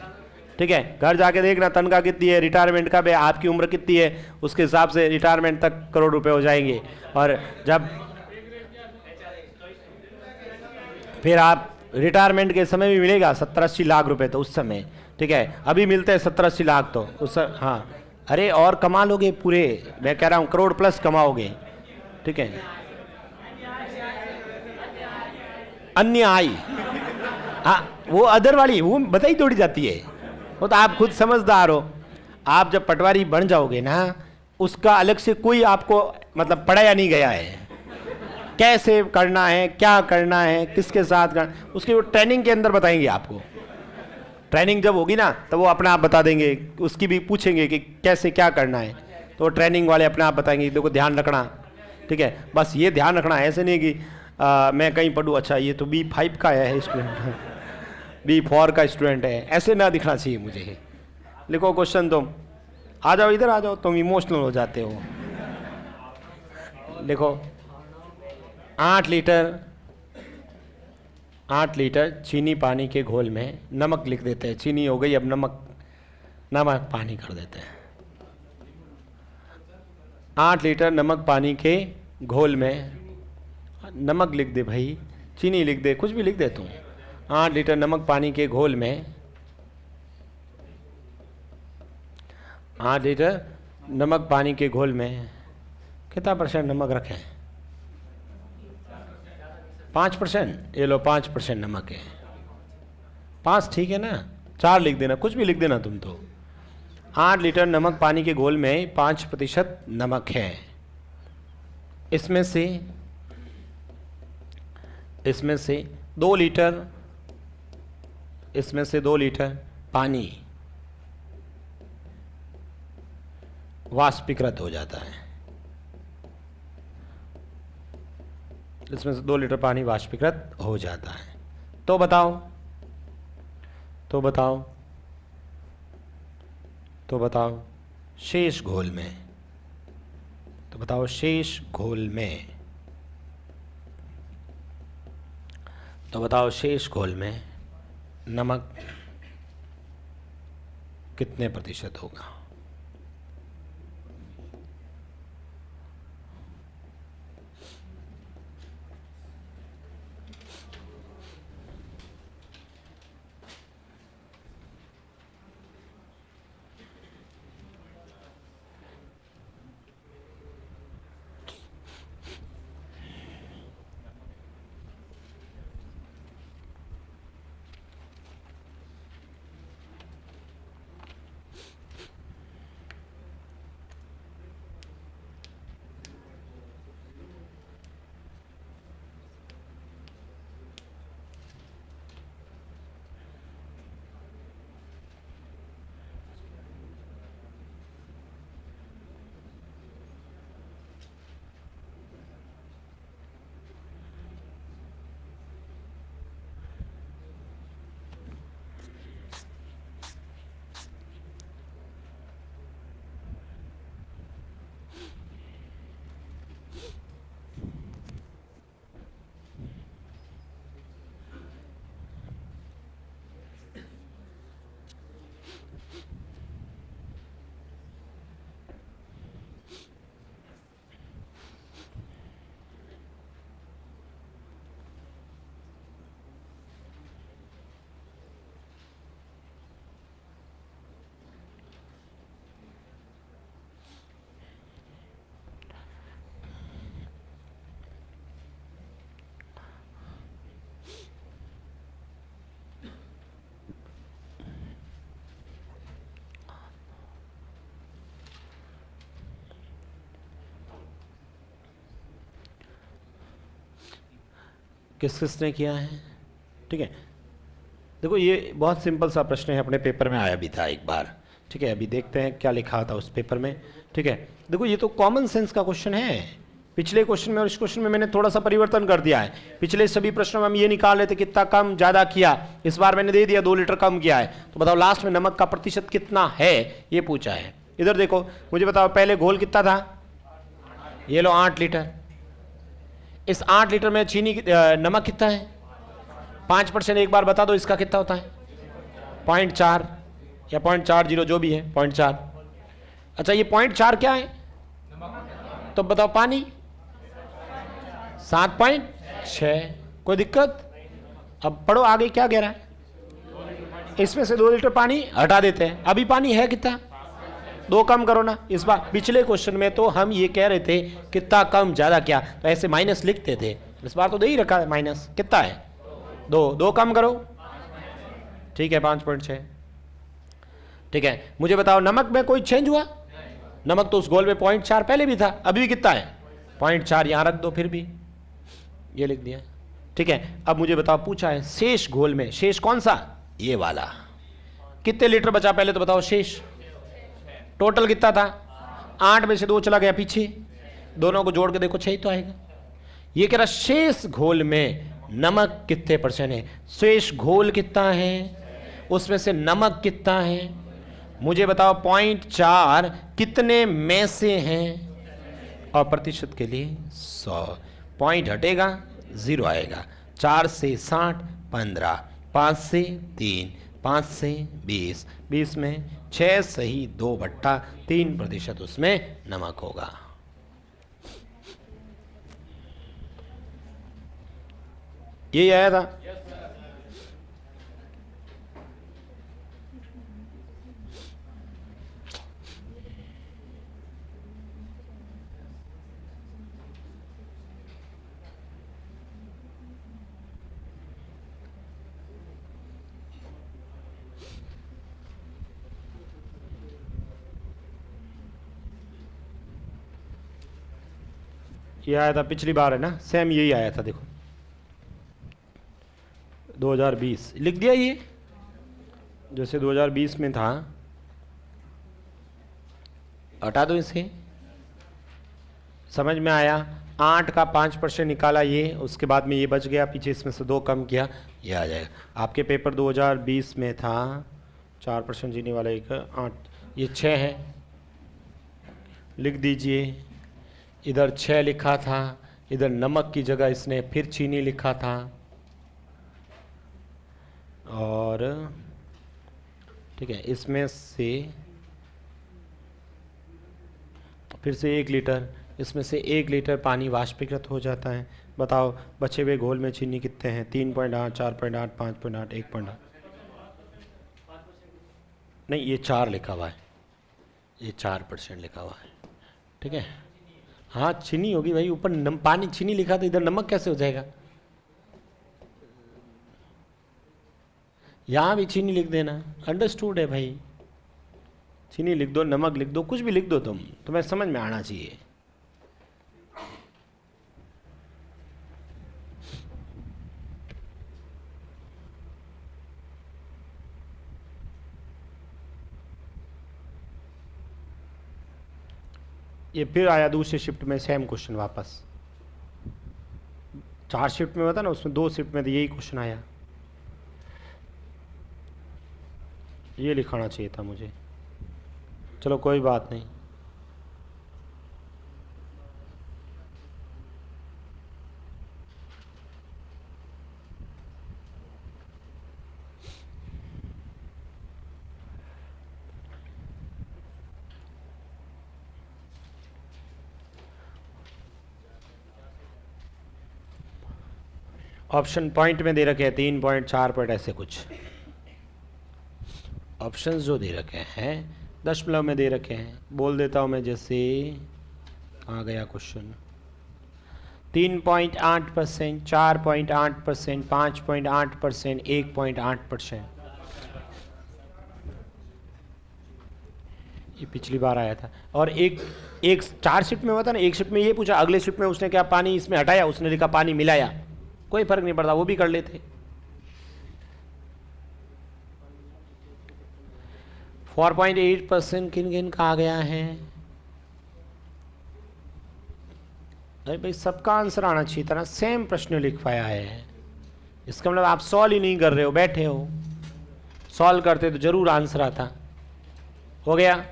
ठीक है। घर जाके देखना तनख्वाह कितनी है, रिटायरमेंट कब है, आपकी उम्र कितनी है, उसके हिसाब से रिटायरमेंट तक करोड़ रुपए हो जाएंगे। और जब फिर आप रिटायरमेंट के समय भी मिलेगा 70-80 लाख रुपए, तो उस समय, ठीक है। अभी मिलते हैं 70-80 लाख तो उस, हाँ अरे और कमा लोगे पूरे, मैं कह रहा हूँ करोड़ प्लस कमाओगे, ठीक है। अन्य आय, हाँ वो अदर वाली वो बताई दौड़ी जाती है, वो तो आप खुद समझदार हो। आप जब पटवारी बन जाओगे ना, उसका अलग से कोई आपको मतलब पढ़ाया नहीं गया है, कैसे करना है, क्या करना है, किसके साथ करना, उसकी वो ट्रेनिंग के अंदर बताएंगे आपको। ट्रेनिंग जब होगी ना तो वो अपने आप बता देंगे, उसकी भी पूछेंगे कि कैसे क्या करना है, तो ट्रेनिंग वाले अपने आप बताएंगे देखो ध्यान रखना, ठीक है। बस ये ध्यान रखना, ऐसे नहीं कि मैं कहीं पढ़ूँ, अच्छा ये तो B5 का है स्टूडेंट, B4 का स्टूडेंट है, ऐसे ना दिखना चाहिए मुझे। लिखो क्वेश्चन तुम, आ जाओ इधर आ जाओ, तुम इमोशनल हो जाते हो। लिखो 8 लीटर चीनी पानी के घोल में, नमक लिख देते हैं, चीनी हो गई अब नमक पानी कर देते हैं। 8 लीटर नमक पानी के घोल में, नमक लिख दे भाई, चीनी लिख दे, कुछ भी लिख दे तुम। 8 लीटर नमक पानी के घोल में, 8 लीटर नमक पानी के घोल में कितना % नमक रखें? 5%। ये लो 5% नमक है, 5 ठीक है ना, 4 लिख देना, कुछ भी लिख देना तुम तो। 8 लीटर नमक पानी के घोल में 5% नमक है। इसमें से 2 लीटर पानी वाष्पीकृत हो जाता है। इसमें से 2 लीटर पानी वाष्पीकृत हो जाता है। तो बताओ शेष घोल में नमक कितने % होगा? किस किसने किया है? ठीक है, देखो ये बहुत सिंपल सा प्रश्न है, अपने पेपर में आया भी था एक बार। ठीक है, अभी देखते हैं क्या लिखा था उस पेपर में। ठीक है, देखो ये तो कॉमन सेंस का क्वेश्चन है। पिछले क्वेश्चन में और इस क्वेश्चन में मैंने थोड़ा सा परिवर्तन कर दिया है। पिछले सभी प्रश्नों में हम ये निकाल रहे थे कितना कम ज़्यादा किया, इस बार मैंने दे दिया 2 लीटर कम किया है। तो बताओ लास्ट में नमक का प्रतिशत कितना है, ये पूछा है। इधर देखो, मुझे बताओ पहले घोल कितना था, ये लो 8 लीटर। इस 8 लीटर में चीनी नमक कितना है? 5%। एक बार बता दो इसका कितना होता है? 0.4 या 0.40 जो भी है, 0.4। अच्छा, ये 0.4 क्या है? तो बताओ पानी 7.6। कोई दिक्कत? अब पढ़ो आगे क्या कह रहा है। इसमें से 2 लीटर पानी हटा देते हैं। अभी पानी है कितना? 2 कम करो ना। इस बार पिछले क्वेश्चन में तो हम ये कह रहे थे कितना कम ज्यादा क्या, तो ऐसे माइनस लिखते थे। इस बार तो दे ही रखा है माइनस। कितना है? 2 कम करो। ठीक है, 5.6। ठीक है, मुझे बताओ नमक में कोई चेंज हुआ? नमक तो उस गोल में 0.4 पहले भी था, अभी भी कितना है? 0.4। यहां रख दो, फिर भी ये लिख दिया। ठीक है, अब मुझे बताओ पूछा है शेष घोल में, शेष कौन सा? ये वाला। कितने लीटर बचा पहले तो बताओ शेष? टोटल कितना था? 8 में से 2 चला गया पीछे, दोनों को जोड़ के देखो 6 तो आएगा। ये कह रहा शेष घोल में नमक कितने % है। शेष घोल कितना है, उसमें से नमक कितना है। मुझे बताओ 0.4 कितने में से हैं, और प्रतिशत के लिए 100। पॉइंट हटेगा 0 आएगा। 4 से 60 15, 5 से 3, 5 से 20, 20 में 6 सही 2/3% उसमें नमक होगा। यही आया था। ये आया था पिछली बार, है ना, सेम यही आया था। देखो 2020 लिख दिया, ये जैसे 2020 में था, हटा दो इसे। समझ में आया? 8 का 5% निकाला ये, उसके बाद में ये बच गया, पीछे इसमें से 2 कम किया, ये आ जाएगा। आपके पेपर 2020 में था 4% चीनी वाला एक 8, ये 6 है, लिख दीजिए। इधर 6 लिखा था, इधर नमक की जगह इसने फिर चीनी लिखा था, और ठीक है इसमें से फिर से 1 लीटर, इसमें से 1 लीटर पानी वाष्पीकृत हो जाता है। बताओ बचे हुए घोल में चीनी कितने हैं? 3.8, 4.8, 5.8, 1.8। नहीं, ये 4 लिखा हुआ है, ये 4% लिखा हुआ है। ठीक है, हाँ चीनी होगी भाई, ऊपर पानी चीनी लिखा, तो इधर नमक कैसे हो जाएगा? यहाँ भी चीनी लिख देना, अंडरस्टूड है भाई। चीनी लिख दो, नमक लिख दो, कुछ भी लिख दो, तुम्हें समझ में आना चाहिए। ये फिर आया दूसरी शिफ्ट में सेम क्वेश्चन वापस। 4 शिफ्ट में होता ना, उसमें 2 शिफ्ट में तो यही क्वेश्चन आया। ये लिखाना चाहिए था मुझे, चलो कोई बात नहीं। ऑप्शन पॉइंट में दे रखे हैं 3 पॉइंट 4 पॉइंट ऐसे कुछ ऑप्शंस जो दे रखे हैं, दशमलव में दे रखे हैं। बोल देता हूं मैं, जैसे आ गया क्वेश्चन 3.8%, 4.8%, 5.8%, 1.8%। ये पिछली बार आया था। और एक 4 शिफ्ट में हुआ था ना, एक शिफ्ट में ये पूछा, अगले शिफ्ट में उसने क्या पानी इसमें हटाया, उसने लिखा पानी मिलाया। कोई फर्क नहीं पड़ता, वो भी कर लेते। 4.8% किन किन का आ गया है? अरे भाई सबका आंसर आना चाहिए था ना, सेम प्रश्न लिख पाया है। इसका मतलब आप सॉल्व ही नहीं कर रहे हो, बैठे हो। सॉल्व करते तो जरूर आंसर आता। हो गया?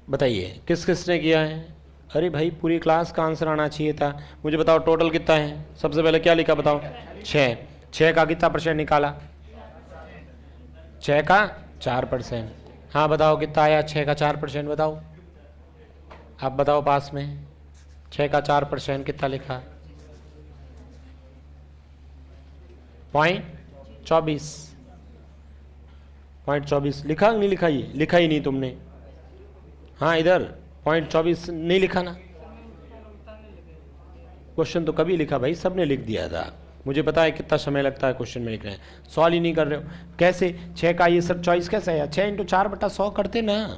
बताइए किस किस ने किया है? अरे भाई पूरी क्लास का आंसर आना चाहिए था। मुझे बताओ टोटल कितना है? सबसे पहले क्या लिखा बताओ? 6। 6 का कितना परसेंट निकाला? 6 का 4%। हाँ बताओ कितना आया 6 का 4%? बताओ, आप बताओ पास में। 6 का 4% कितना लिखा? 0.24। 0.24 लिखा नहीं लिखा? ये लिखा ही नहीं तुमने। हाँ इधर 0.24 नहीं लिखा ना? क्वेश्चन तो कभी लिखा भाई, सबने लिख दिया था। मुझे पता है कितना समय लगता है क्वेश्चन में लिखने में, सॉल्व ही नहीं कर रहे हो। कैसे 6 का ये सब चॉइस कैसे है? 6 × 4/100 करते ना।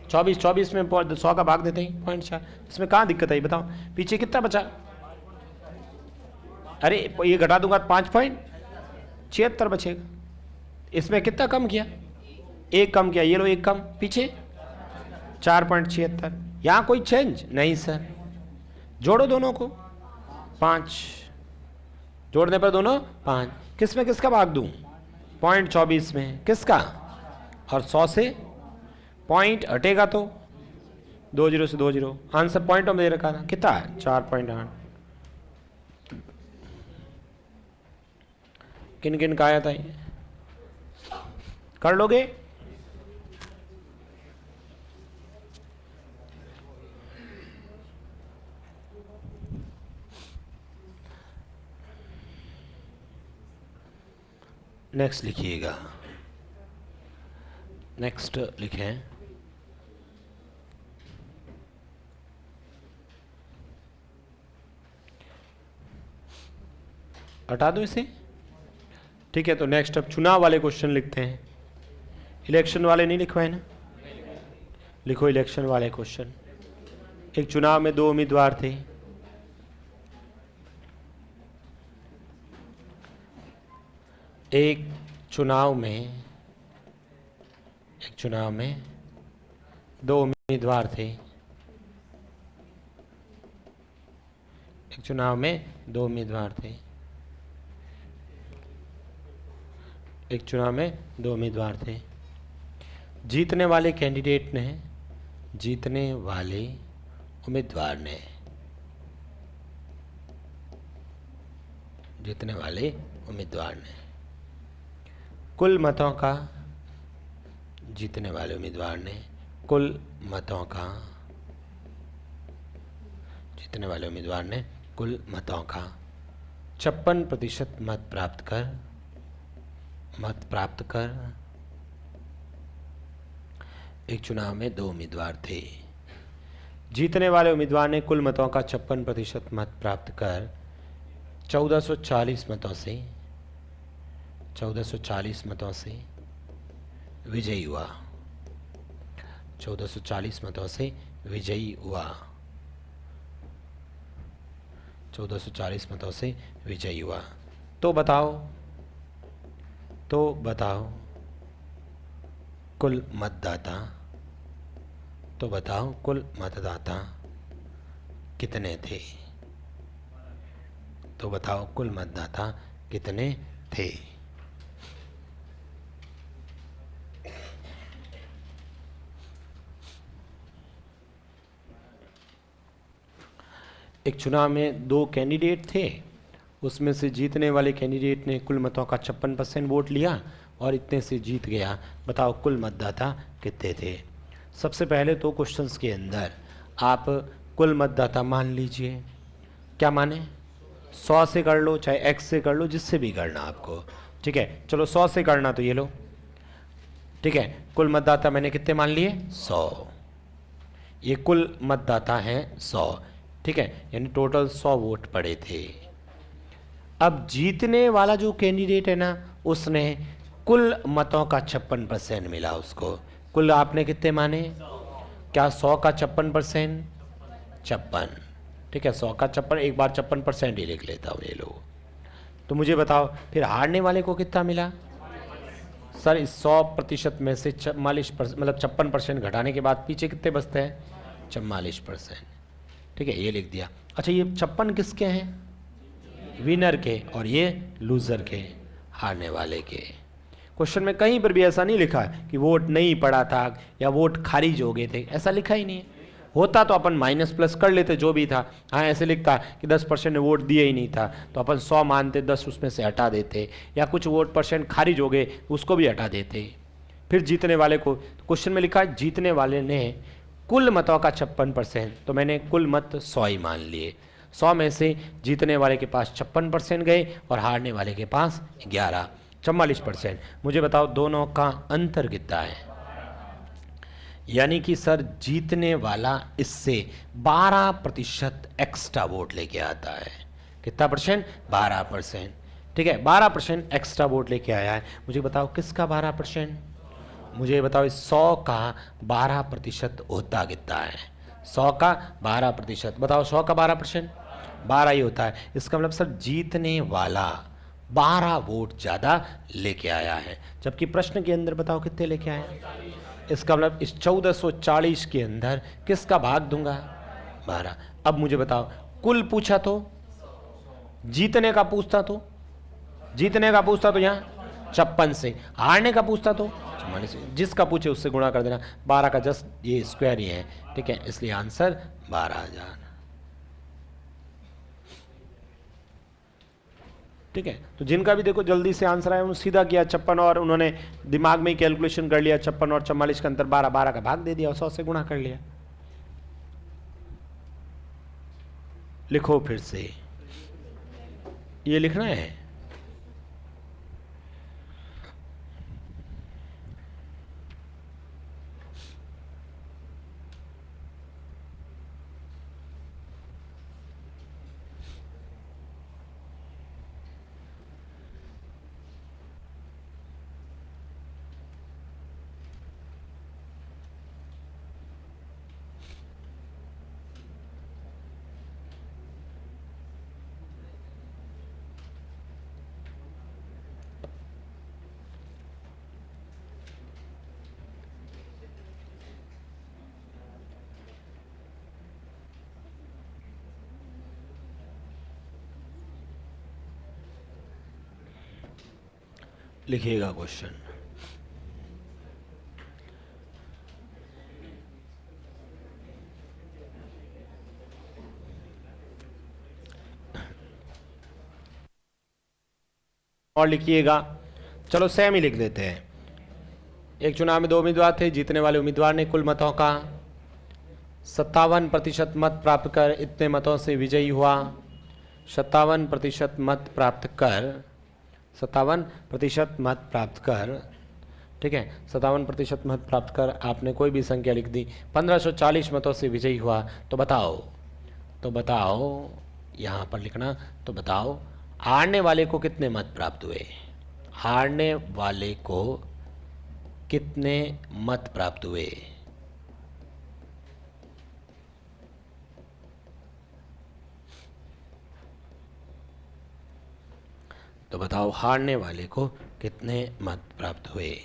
24 में 100 का भाग देते हैं 0.4। इसमें कहाँ दिक्कत आई बताओ? पीछे कितना बचा? अरे ये घटा दूंगा 5.76 बचेगा। इसमें कितना कम किया? 1 कम किया। ये लो 1 कम, पीछे 4.76। यहाँ कोई चेंज नहीं सर। जोड़ो दोनों को, 5 जोड़ने पर दोनों 5। किस में किसका भाग दूं? 0.24 में किसका? और 100 से पॉइंट हटेगा तो 20 से 20। आंसर पॉइंटों में दे रखा था, कितना है? 4.8। किन किन का आया था ये? कर लोगे? नेक्स्ट लिखिएगा। नेक्स्ट लिखें हटा दो इसे। ठीक है, तो नेक्स्ट अब चुनाव वाले क्वेश्चन लिखते हैं। इलेक्शन वाले नहीं लिखवाए ना? लिखो इलेक्शन वाले क्वेश्चन। एक चुनाव में 2 उम्मीदवार थे। एक चुनाव में 2 उम्मीदवार थे। एक चुनाव में 2 उम्मीदवार थे। एक चुनाव में 2 उम्मीदवार थे। जीतने वाले उम्मीदवार ने कुल मतों का जीतने वाले उम्मीदवार ने कुल मतों का 56% मत प्राप्त कर एक चुनाव में 2 उम्मीदवार थे। जीतने वाले उम्मीदवार ने कुल मतों का 56% मत प्राप्त कर 1440 मतों से विजयी हुआ। 1440 मतों से विजयी हुआ। 1440 मतों से विजयी हुआ। तो बताओ कुल मतदाता कितने थे? तो बताओ कुल मतदाता कितने थे? एक चुनाव में 2 कैंडिडेट थे, उसमें से जीतने वाले कैंडिडेट ने कुल मतों का 56% वोट लिया और इतने से जीत गया। बताओ कुल मतदाता कितने थे। सबसे पहले तो क्वेश्चंस के अंदर आप कुल मतदाता मान लीजिए। क्या माने? 100 से कर लो, चाहे x से कर लो, जिससे भी करना आपको। ठीक है, चलो 100 से करना तो ये लो। ठीक है, कुल मतदाता मैंने कितने मान लिए? 100। ये कुल मतदाता हैं 100। ठीक है, यानी टोटल 100 वोट पड़े थे। अब जीतने वाला जो कैंडिडेट है ना, उसने कुल मतों का 56% मिला उसको। कुल आपने कितने माने? क्या 100 का 56%? 56। ठीक है, 100 का 56, एक बार 56% ही लिख लेता हूँ ये लोग। तो मुझे बताओ फिर हारने वाले को कितना मिला? सर इस 100% में से 44%, मतलब 56% घटाने के बाद पीछे कितने बचते हैं? 44%। ठीक है, ये लिख दिया। अच्छा, ये 56 किसके हैं? विनर के, और ये लूजर के, हारने वाले के। क्वेश्चन में कहीं पर भी ऐसा नहीं लिखा है कि वोट नहीं पड़ा था या वोट खारिज हो गए थे, ऐसा लिखा ही नहीं है। होता तो अपन माइनस प्लस कर लेते जो भी था। हाँ, ऐसे लिखता कि 10% ने वोट दिए ही नहीं था तो अपन 100 मानते, 10 उसमें से हटा देते, या कुछ वोट परसेंट खारिज हो गए उसको भी हटा देते। फिर जीतने वाले को, क्वेश्चन में लिखा है जीतने वाले ने कुल मतों का 56%, तो मैंने कुल मत 100 ही मान लिए। 100 में से जीतने वाले के पास 56% गए और हारने वाले के पास 11, 44%। मुझे बताओ दोनों का अंतर कितना है? यानी कि सर जीतने वाला इससे 12% एक्स्ट्रा वोट लेके आता है। कितना परसेंट? 12%। ठीक है, 12% एक्स्ट्रा वोट लेके आया है। मुझे बताओ किसका 12%? मुझे बताओ इस 100 का 12% होता कितना है? 100 का 12%, बताओ 100 का 12%? 12 ही होता है। इसका मतलब सर जीतने वाला 12 वोट ज़्यादा लेके आया है, जबकि प्रश्न के अंदर बताओ कितने लेके आए? इसका मतलब इस 1440 के अंदर किसका भाग दूंगा? 12। अब मुझे बताओ कुल पूछा तो, जीतने का पूछता तो, जीतने का पूछता तो यहाँ 56 से, हारने का पूछता तो 44 से। जिसका पूछे उससे गुणा कर देना। 12 का जस्ट ये स्क्वायर ही है। ठीक है, इसलिए आंसर 12,000। ठीक है, तो जिनका भी देखो जल्दी से आंसर आया उन्होंने सीधा किया 56, और उन्होंने दिमाग में ही कैलकुलेशन कर लिया 56 और 44 का अंतर 12, 12 का भाग दे दिया और 100 से गुणा कर लिया। लिखो फिर से, ये लिखना है। लिखिएगा क्वेश्चन। और लिखिएगा, चलो सेम ही लिख देते हैं। एक चुनाव में 2 उम्मीदवार थे, जीतने वाले उम्मीदवार ने कुल मतों का 57% मत प्राप्त कर इतने मतों से विजयी हुआ। 57% मत प्राप्त कर, 57% मत प्राप्त कर, ठीक है, 57% मत प्राप्त कर आपने कोई भी संख्या लिख दी, 1540 मतों से विजयी हुआ। तो बताओ यहाँ पर लिखना। तो बताओ हारने वाले को कितने मत प्राप्त हुए? हारने वाले को कितने मत प्राप्त हुए? तो बताओ हारने वाले को कितने मत प्राप्त हुए?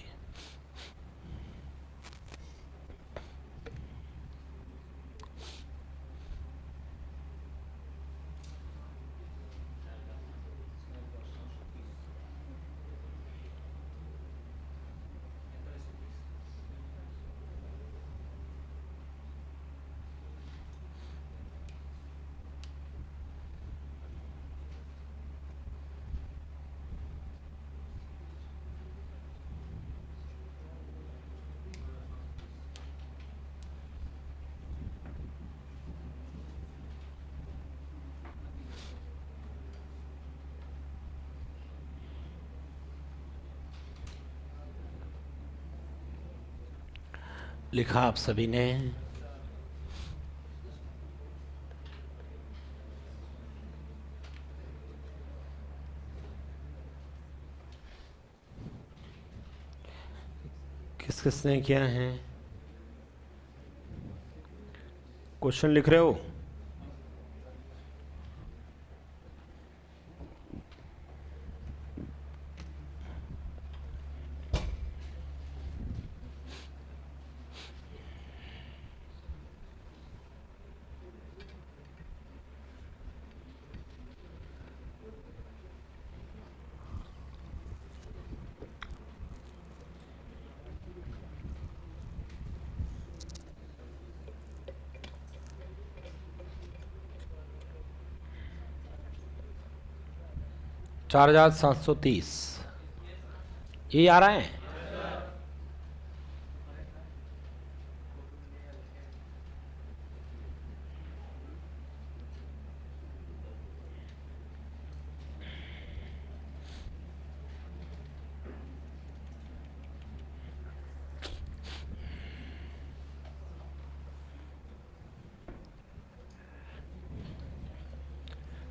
लिखा आप सभी ने? किस किसने किया है? क्वेश्चन लिख रहे हो? चार 4730 ये आ रहा है?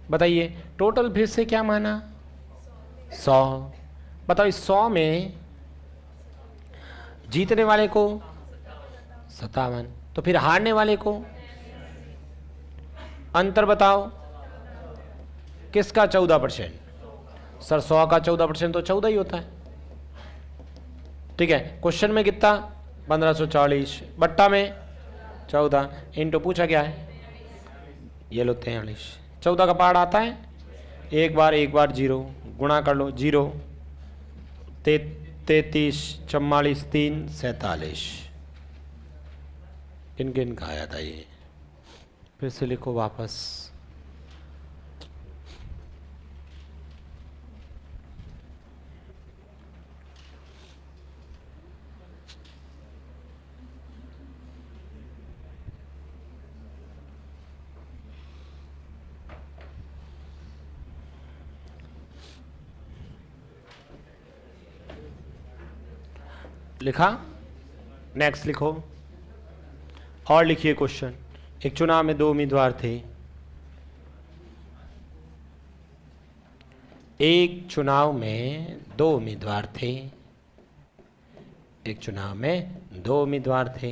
बताइए टोटल फिर से क्या माना? 100। बताओ इस 100 में जीतने वाले को 57, तो फिर हारने वाले को अंतर बताओ किसका? 14%। सर 100 का 14% तो 14 ही होता है। ठीक है, क्वेश्चन में कितना? 1540 बट्टा में 14 इंटू पूछा क्या है? ये लो 43। 14 का पार्ट आता है एक बार 0 गुणा कर लो 0 33 44 3 47। किन किन का आया था ये? फिर से लिखो वापस। लिखा? नेक्स्ट लिखो और लिखिए क्वेश्चन। एक चुनाव में 2 उम्मीदवार थे। एक चुनाव में 2 उम्मीदवार थे। एक चुनाव में 2 उम्मीदवार थे।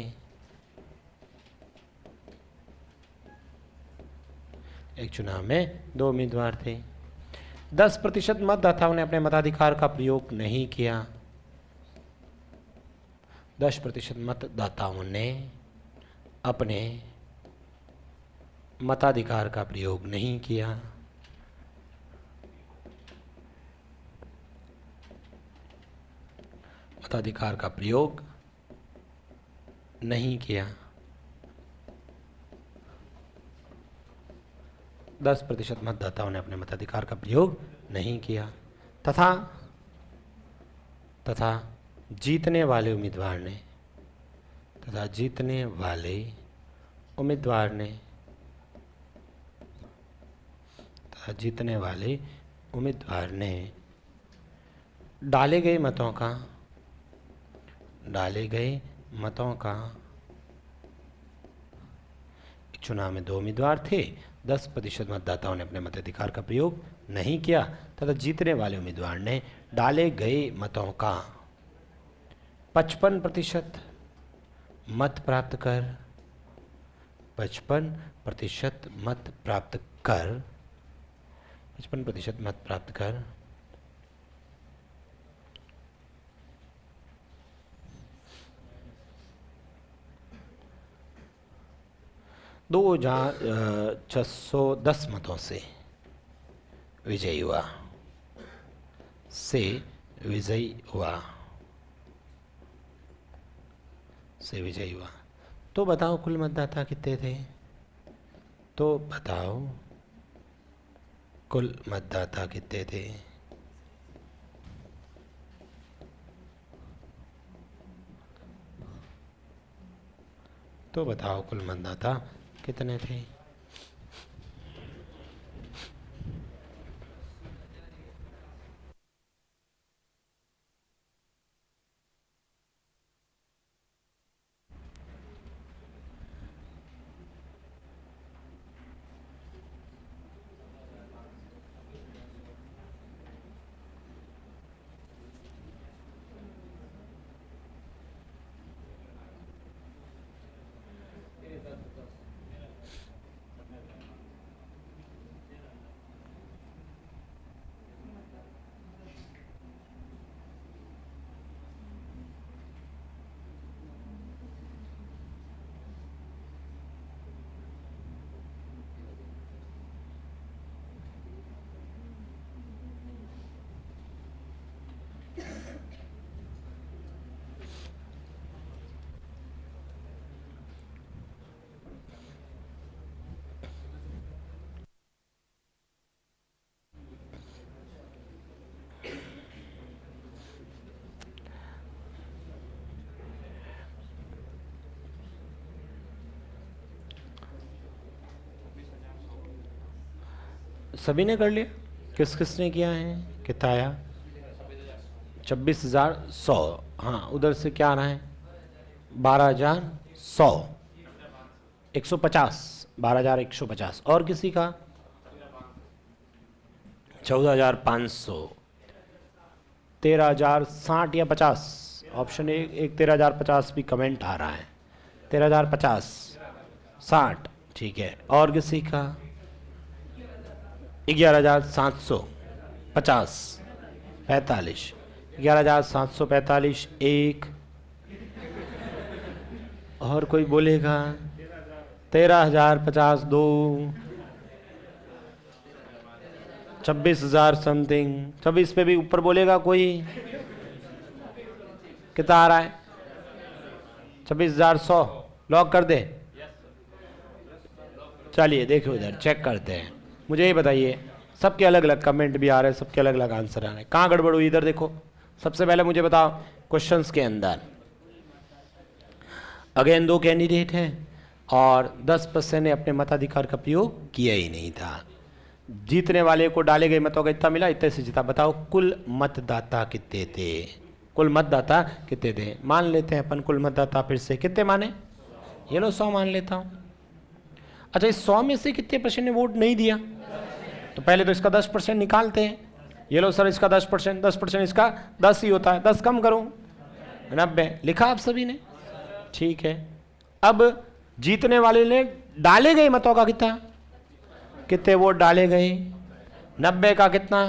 एक चुनाव में 2 उम्मीदवार थे। 10% मतदाताओं ने अपने मताधिकार का प्रयोग नहीं किया। 10% मतदाताओं ने अपने मताधिकार का प्रयोग नहीं किया। मताधिकार का प्रयोग नहीं किया। 10% मतदाताओं ने अपने मताधिकार का प्रयोग नहीं किया तथा जीतने वाले उम्मीदवार ने डाले गए मतों का चुनाव में 2 उम्मीदवार थे। 10% मतदाताओं ने अपने मताधिकार का प्रयोग नहीं किया तथा जीतने वाले उम्मीदवार ने डाले गए मतों का 55% मत प्राप्त कर 55% मत प्राप्त कर 2610 मतों से विजयी हुआ। तो बताओ कुल मतदाता कितने थे? कितने थे? सभी ने कर लिया? किस किसने किया है? कितना आया? 26,100। हाँ, उधर से क्या आ रहा है? 12,100, 150, 12,150। और किसी का? 14,500, 13,060 या 50? ऑप्शन एक 13,050 भी कमेंट आ रहा है। 13,050, 60, ठीक है। और किसी का? 11,750, 45, 11,745 एक। और कोई बोलेगा? 13,050 दो, 26,000 समथिंग। 26 पे भी ऊपर बोलेगा कोई? कितना आ रहा है? 26,100 लॉक कर दे। चलिए देखो इधर चेक करते हैं। मुझे ये बताइए, सबके अलग अलग कमेंट भी आ रहे हैं, सबके अलग अलग आंसर आ रहे हैं। कहाँ गड़बड़ हुई इधर देखो। सबसे पहले मुझे बताओ, क्वेश्चंस के अंदर अगेन 2 कैंडिडेट हैं और 10% ने अपने मताधिकार का प्रयोग किया ही नहीं था। जीतने वाले को डाले गए मतों का इतना मिला, इतने से जीता। बताओ कुल मतदाता कितने थे? कुल मतदाता कितने थे? मान लेते हैं अपन कुल मतदाता, फिर से कितने माने? ये लो 100 मान लेता हूँ। अच्छा, इस 100 में से कितने % ने वोट नहीं दिया? तो पहले तो इसका 10% निकालते हैं। ये लो सर, इसका 10%, 10% इसका 10 ही होता है। 10 कम करो, 90। लिखा आप सभी ने? ठीक है। अब जीतने वाले ने डाले गए मतों का कितना? कितने वोट डाले गए? 90 का कितना?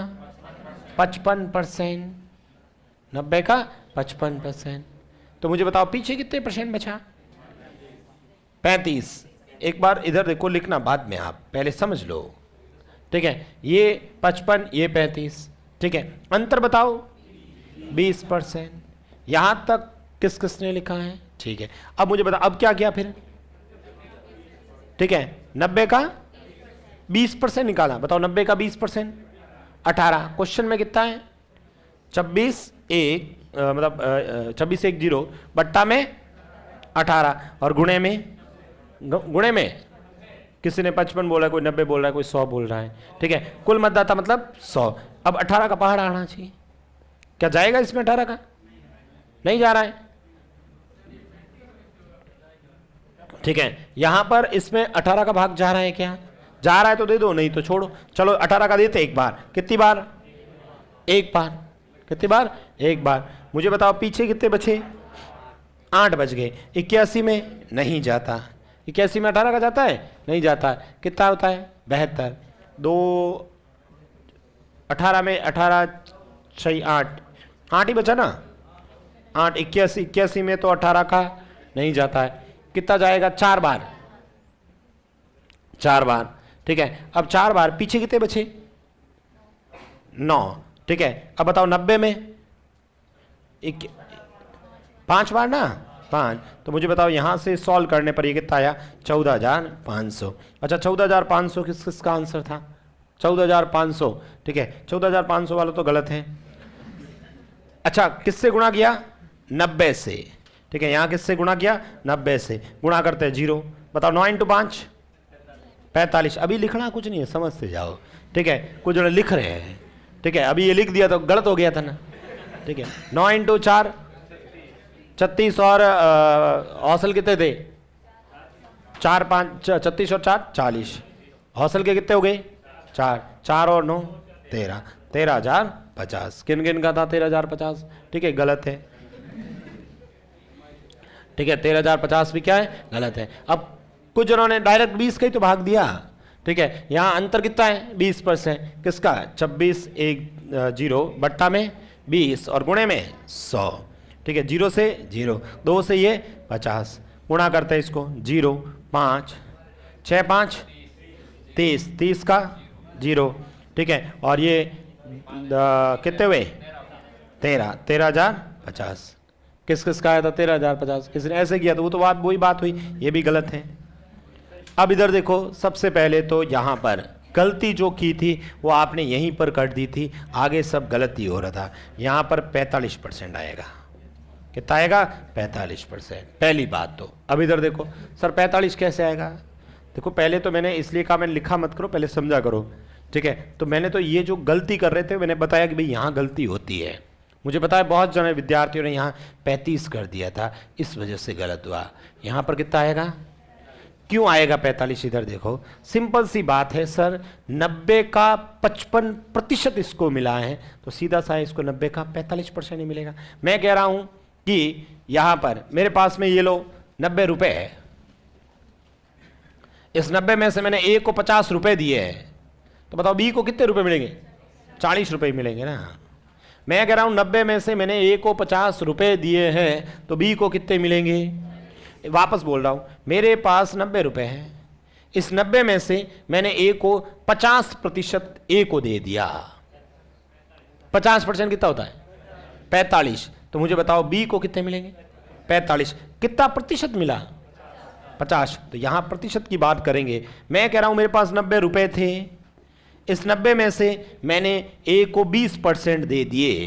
55%। 90 का 55%। तो मुझे बताओ पीछे कितने % बचा? 35। एक बार इधर देखो, लिखना बाद में, आप पहले समझ लो। ठीक है, ये 55, ये 35। ठीक है, अंतर बताओ? 20%। यहां तक किस किसने लिखा है? ठीक है। अब मुझे बताओ, अब क्या किया फिर? ठीक है, 90 का 20% निकाला। बताओ 90 का 20%, 18। क्वेश्चन में कितना है? 26 1 मतलब 26 1 0 बट्टा में 18 और गुणे में किसी ने 55 बोला है, कोई 90 बोल रहा है, कोई 100 बोल रहा है। ठीक है, कुल मतदाता मतलब 100। अब 18 का पहाड़ आना चाहिए। क्या जाएगा इसमें? 18 का नहीं जा रहा है। ठीक है, यहां पर इसमें 18 का भाग जा रहा है क्या? जा रहा है तो दे दो, नहीं तो छोड़ो। चलो 18 का देते एक बार। कितनी बार? एक बार। कितनी बार? एक बार। मुझे बताओ पीछे कितने बचे? 8 बच गए। 81 में नहीं जाता। 81 में 18 का जाता है? नहीं जाता। कितना होता है? 72। 2 18 में 18 6 8 8 ही बचा ना। 8 81 में तो 18 का नहीं जाता है। कितना जाएगा? 4 बार। 4 बार। ठीक है, अब 4 बार पीछे कितने बचे? 9। ठीक है, अब बताओ 90 में 5 बार ना, 5। तो मुझे बताओ यहां से सॉल्व करने पर ये कितना आया? 14,500। अच्छा, 14,500 किस किसका आंसर था? 14,500। ठीक है, 14,500 वाला तो गलत है। अच्छा, किससे गुणा किया? 90 से। ठीक है, यहां किससे गुणा किया? 90 से। गुणा करते हैं 0। बताओ 9 × 5 45। अभी लिखना कुछ नहीं है, समझते जाओ। ठीक है, कुछ जने लिख रहे हैं। ठीक है, अभी ये लिख दिया तो गलत हो गया था ना। ठीक है, 9 × 4 36 और हौसल कितने थे? 4 5 36 और 4 40। हौसल के कितने हो गए? 4 4 और 9 13। 13,050। किन किन का था 13,050? ठीक है, गलत है। ठीक है, 13,050 भी क्या है? गलत है। अब कुछ जनों ने डायरेक्ट 20 का ही तो भाग दिया। ठीक है, यहां अंतर कितना है? 20%। किसका? 26 1 0 बट्टा में 20 और गुणे में 100। ठीक है, 0 से 0, 2 से ये 50। गुणा करते हैं इसको। 0 5 6 5 30, 30 का 0। ठीक है, और ये कितने हुए? 13,050। किस किस का आया था? 13,050। किसी ने ऐसे किया तो वो तो वही बात हुई। ये भी गलत है। अब इधर देखो, सबसे पहले तो यहां पर गलती जो की थी वो आपने यहीं पर कर दी थी, आगे सब गलती हो रहा था। यहां पर 45% आएगा। कितना आएगा? 45%। पहली बात तो। अब इधर देखो सर, 45 कैसे आएगा? देखो, पहले तो मैंने इसलिए कहा, मैंने लिखा मत करो, पहले समझा करो। ठीक है, तो मैंने तो ये जो गलती कर रहे थे मैंने बताया कि भाई यहाँ गलती होती है। मुझे पता है बहुत जने विद्यार्थियों ने यहाँ 35 कर दिया था, इस वजह से गलत हुआ। यहाँ पर कितना आएगा, क्यों आएगा 45? इधर देखो, सिंपल सी बात है सर, 90 का 55% इसको मिला है, तो सीधा सा इसको 90 का 45% ही मिलेगा। मैं कह रहा हूं कि यहां पर मेरे पास में ये लो 90 रुपए है, इस 90 में से मैंने ए को 50 रुपए दिए हैं, तो बताओ बी को कितने रुपए मिलेंगे? 40 रुपए मिलेंगे ना। मैं कह रहा हूं 90 में से मैंने ए को 50 रुपए दिए हैं, तो बी को कितने मिलेंगे? वापस बोल रहा हूं, मेरे पास 90 रुपए हैं, इस 90 में से मैंने ए को 50% ए को दे दिया। 50% कितना होता है? 45। तो मुझे बताओ बी को कितने मिलेंगे? 45। कितना प्रतिशत मिला? 50। तो यहां प्रतिशत की बात करेंगे। मैं कह रहा हूं मेरे पास 90 रुपए थे, इस 90 में से मैंने ए को 20% दे दिए,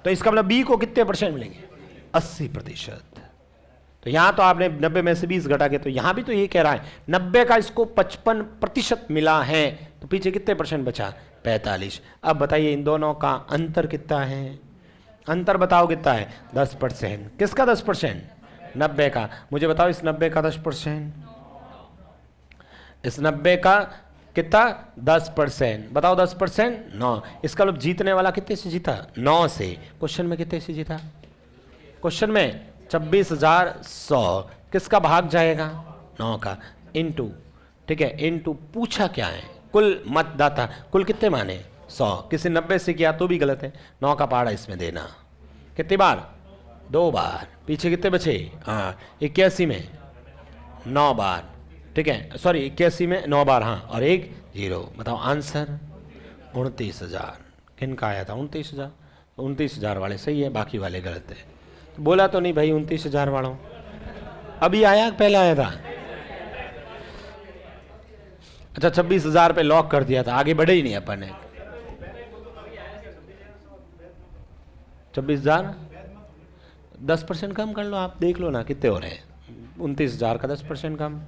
तो इसका मतलब बी को कितने परसेंट मिलेंगे? 80%। तो यहां तो आपने 90 में से 20 घटा के, तो यहां भी तो ये कह रहा है 90 का इसको 55% मिला है, तो पीछे कितने परसेंट बचा? 45। अब बताइए इन दोनों का अंतर कितना है? अंतर बताओ कितना है? 10%। किसका 10%? 90 का। मुझे बताओ इस 90 का 10%, इस 90 का कितना? 10%। बताओ 10%? 9। इसका मतलब जीतने वाला कितने से जीता? 9 से। क्वेश्चन में कितने से जीता? क्वेश्चन में 26,100। किसका भाग जाएगा? 9 का। इनटू, ठीक है, इनटू पूछा क्या है? कुल मतदाता, कुल कितने माने? 100। किसी 90 से किया तो भी गलत है। 9 का पहाड़ा इसमें देना। कितनी बार? 2 बार। पीछे कितने बचे? हाँ, 81 में 9 बार, ठीक है, सॉरी 81 में 9 बार, हाँ, और 1 0। बताओ आंसर 29,000। किनका आया था? 29,000। 29,000 वाले सही है, बाकी वाले गलत है। बोला तो नहीं भाई 29,000 वालों? अभी आया, पहले आया था? अच्छा, 26,000 पे लॉक कर दिया था, आगे बढ़े ही नहीं अपन ने। 26,000 10% कम कर लो, आप देख लो ना कितने हो रहे हैं। 29,000 का 10% कम,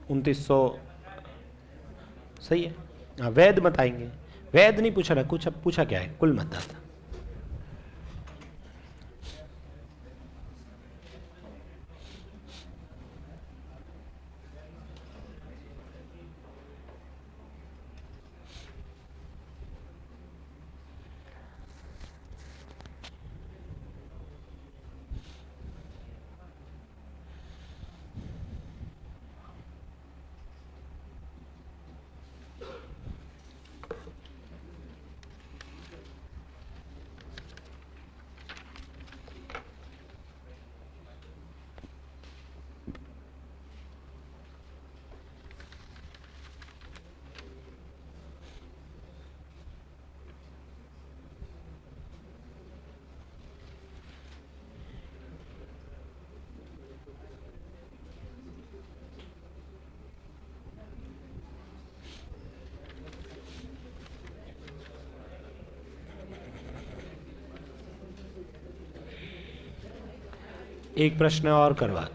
2900 सही है। हाँ, वैध मत आएंगे। वैध नहीं पूछा ना कुछ, अब पूछा क्या है? कुल मतदाता। एक प्रश्न और करवा,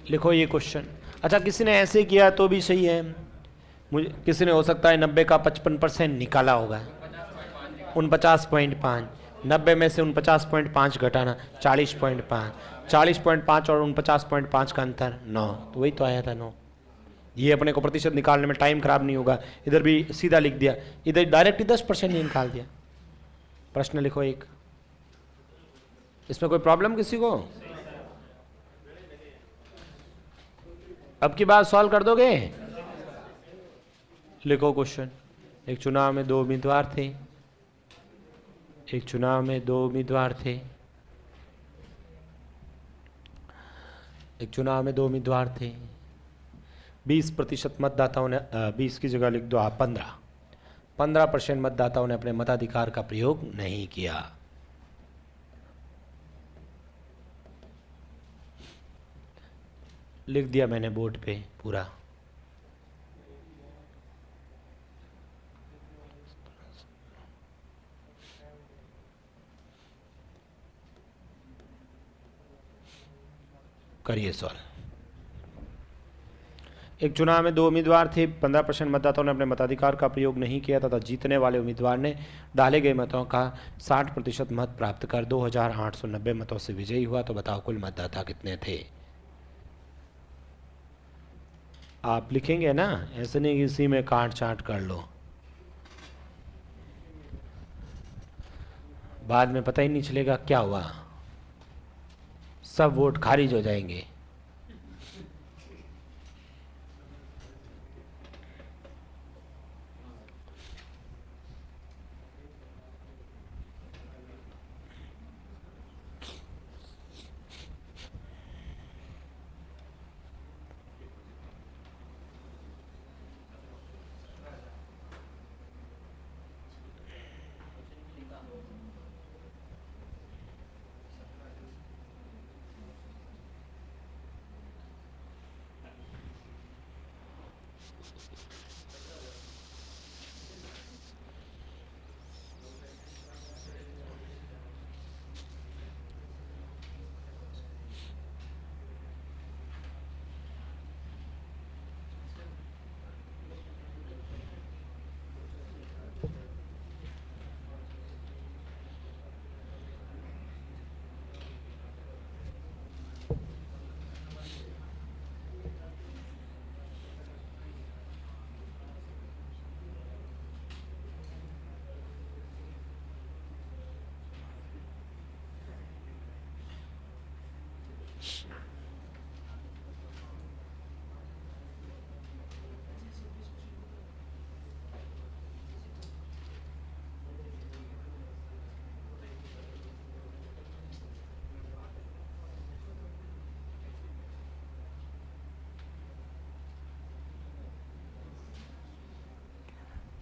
लिखो ये क्वेश्चन। अच्छा, किसी ने ऐसे किया तो भी सही है। मुझे किसी ने हो सकता है 90 का 55% निकाला होगा, 49.5। 90 में से 49.5 घटाना 40.5, 40.5 और 49.5 का अंतर 9, तो वही तो आया था 9। ये अपने को प्रतिशत निकालने में टाइम खराब नहीं होगा। इधर भी सीधा लिख दिया, इधर डायरेक्ट 10% ही निकाल दिया। प्रश्न लिखो एक। इसमें कोई प्रॉब्लम किसी को? अब की बात सॉल्व कर दोगे? लिखो क्वेश्चन। एक चुनाव में 2 उम्मीदवार थे, एक चुनाव में 2 उम्मीदवार थे, एक चुनाव में 2 उम्मीदवार थे। 20% मतदाताओं ने 20 की जगह लिख दो आप 15% मतदाताओं ने अपने मताधिकार का प्रयोग नहीं किया। लिख दिया मैंने बोर्ड पे पूरा। करिए सॉल्व। एक चुनाव में 2 उम्मीदवार थे, 15% मतदाताओं ने अपने मताधिकार का प्रयोग नहीं किया तथा जीतने वाले उम्मीदवार ने डाले गए मतों का 60% मत प्राप्त कर 2890 मतों से विजयी हुआ। तो बताओ कुल मतदाता कितने थे? आप लिखेंगे ना, ऐसे नहीं कि इसी में काट छांट कर लो, बाद में पता ही नहीं चलेगा क्या हुआ, सब वोट खारिज हो जाएंगे।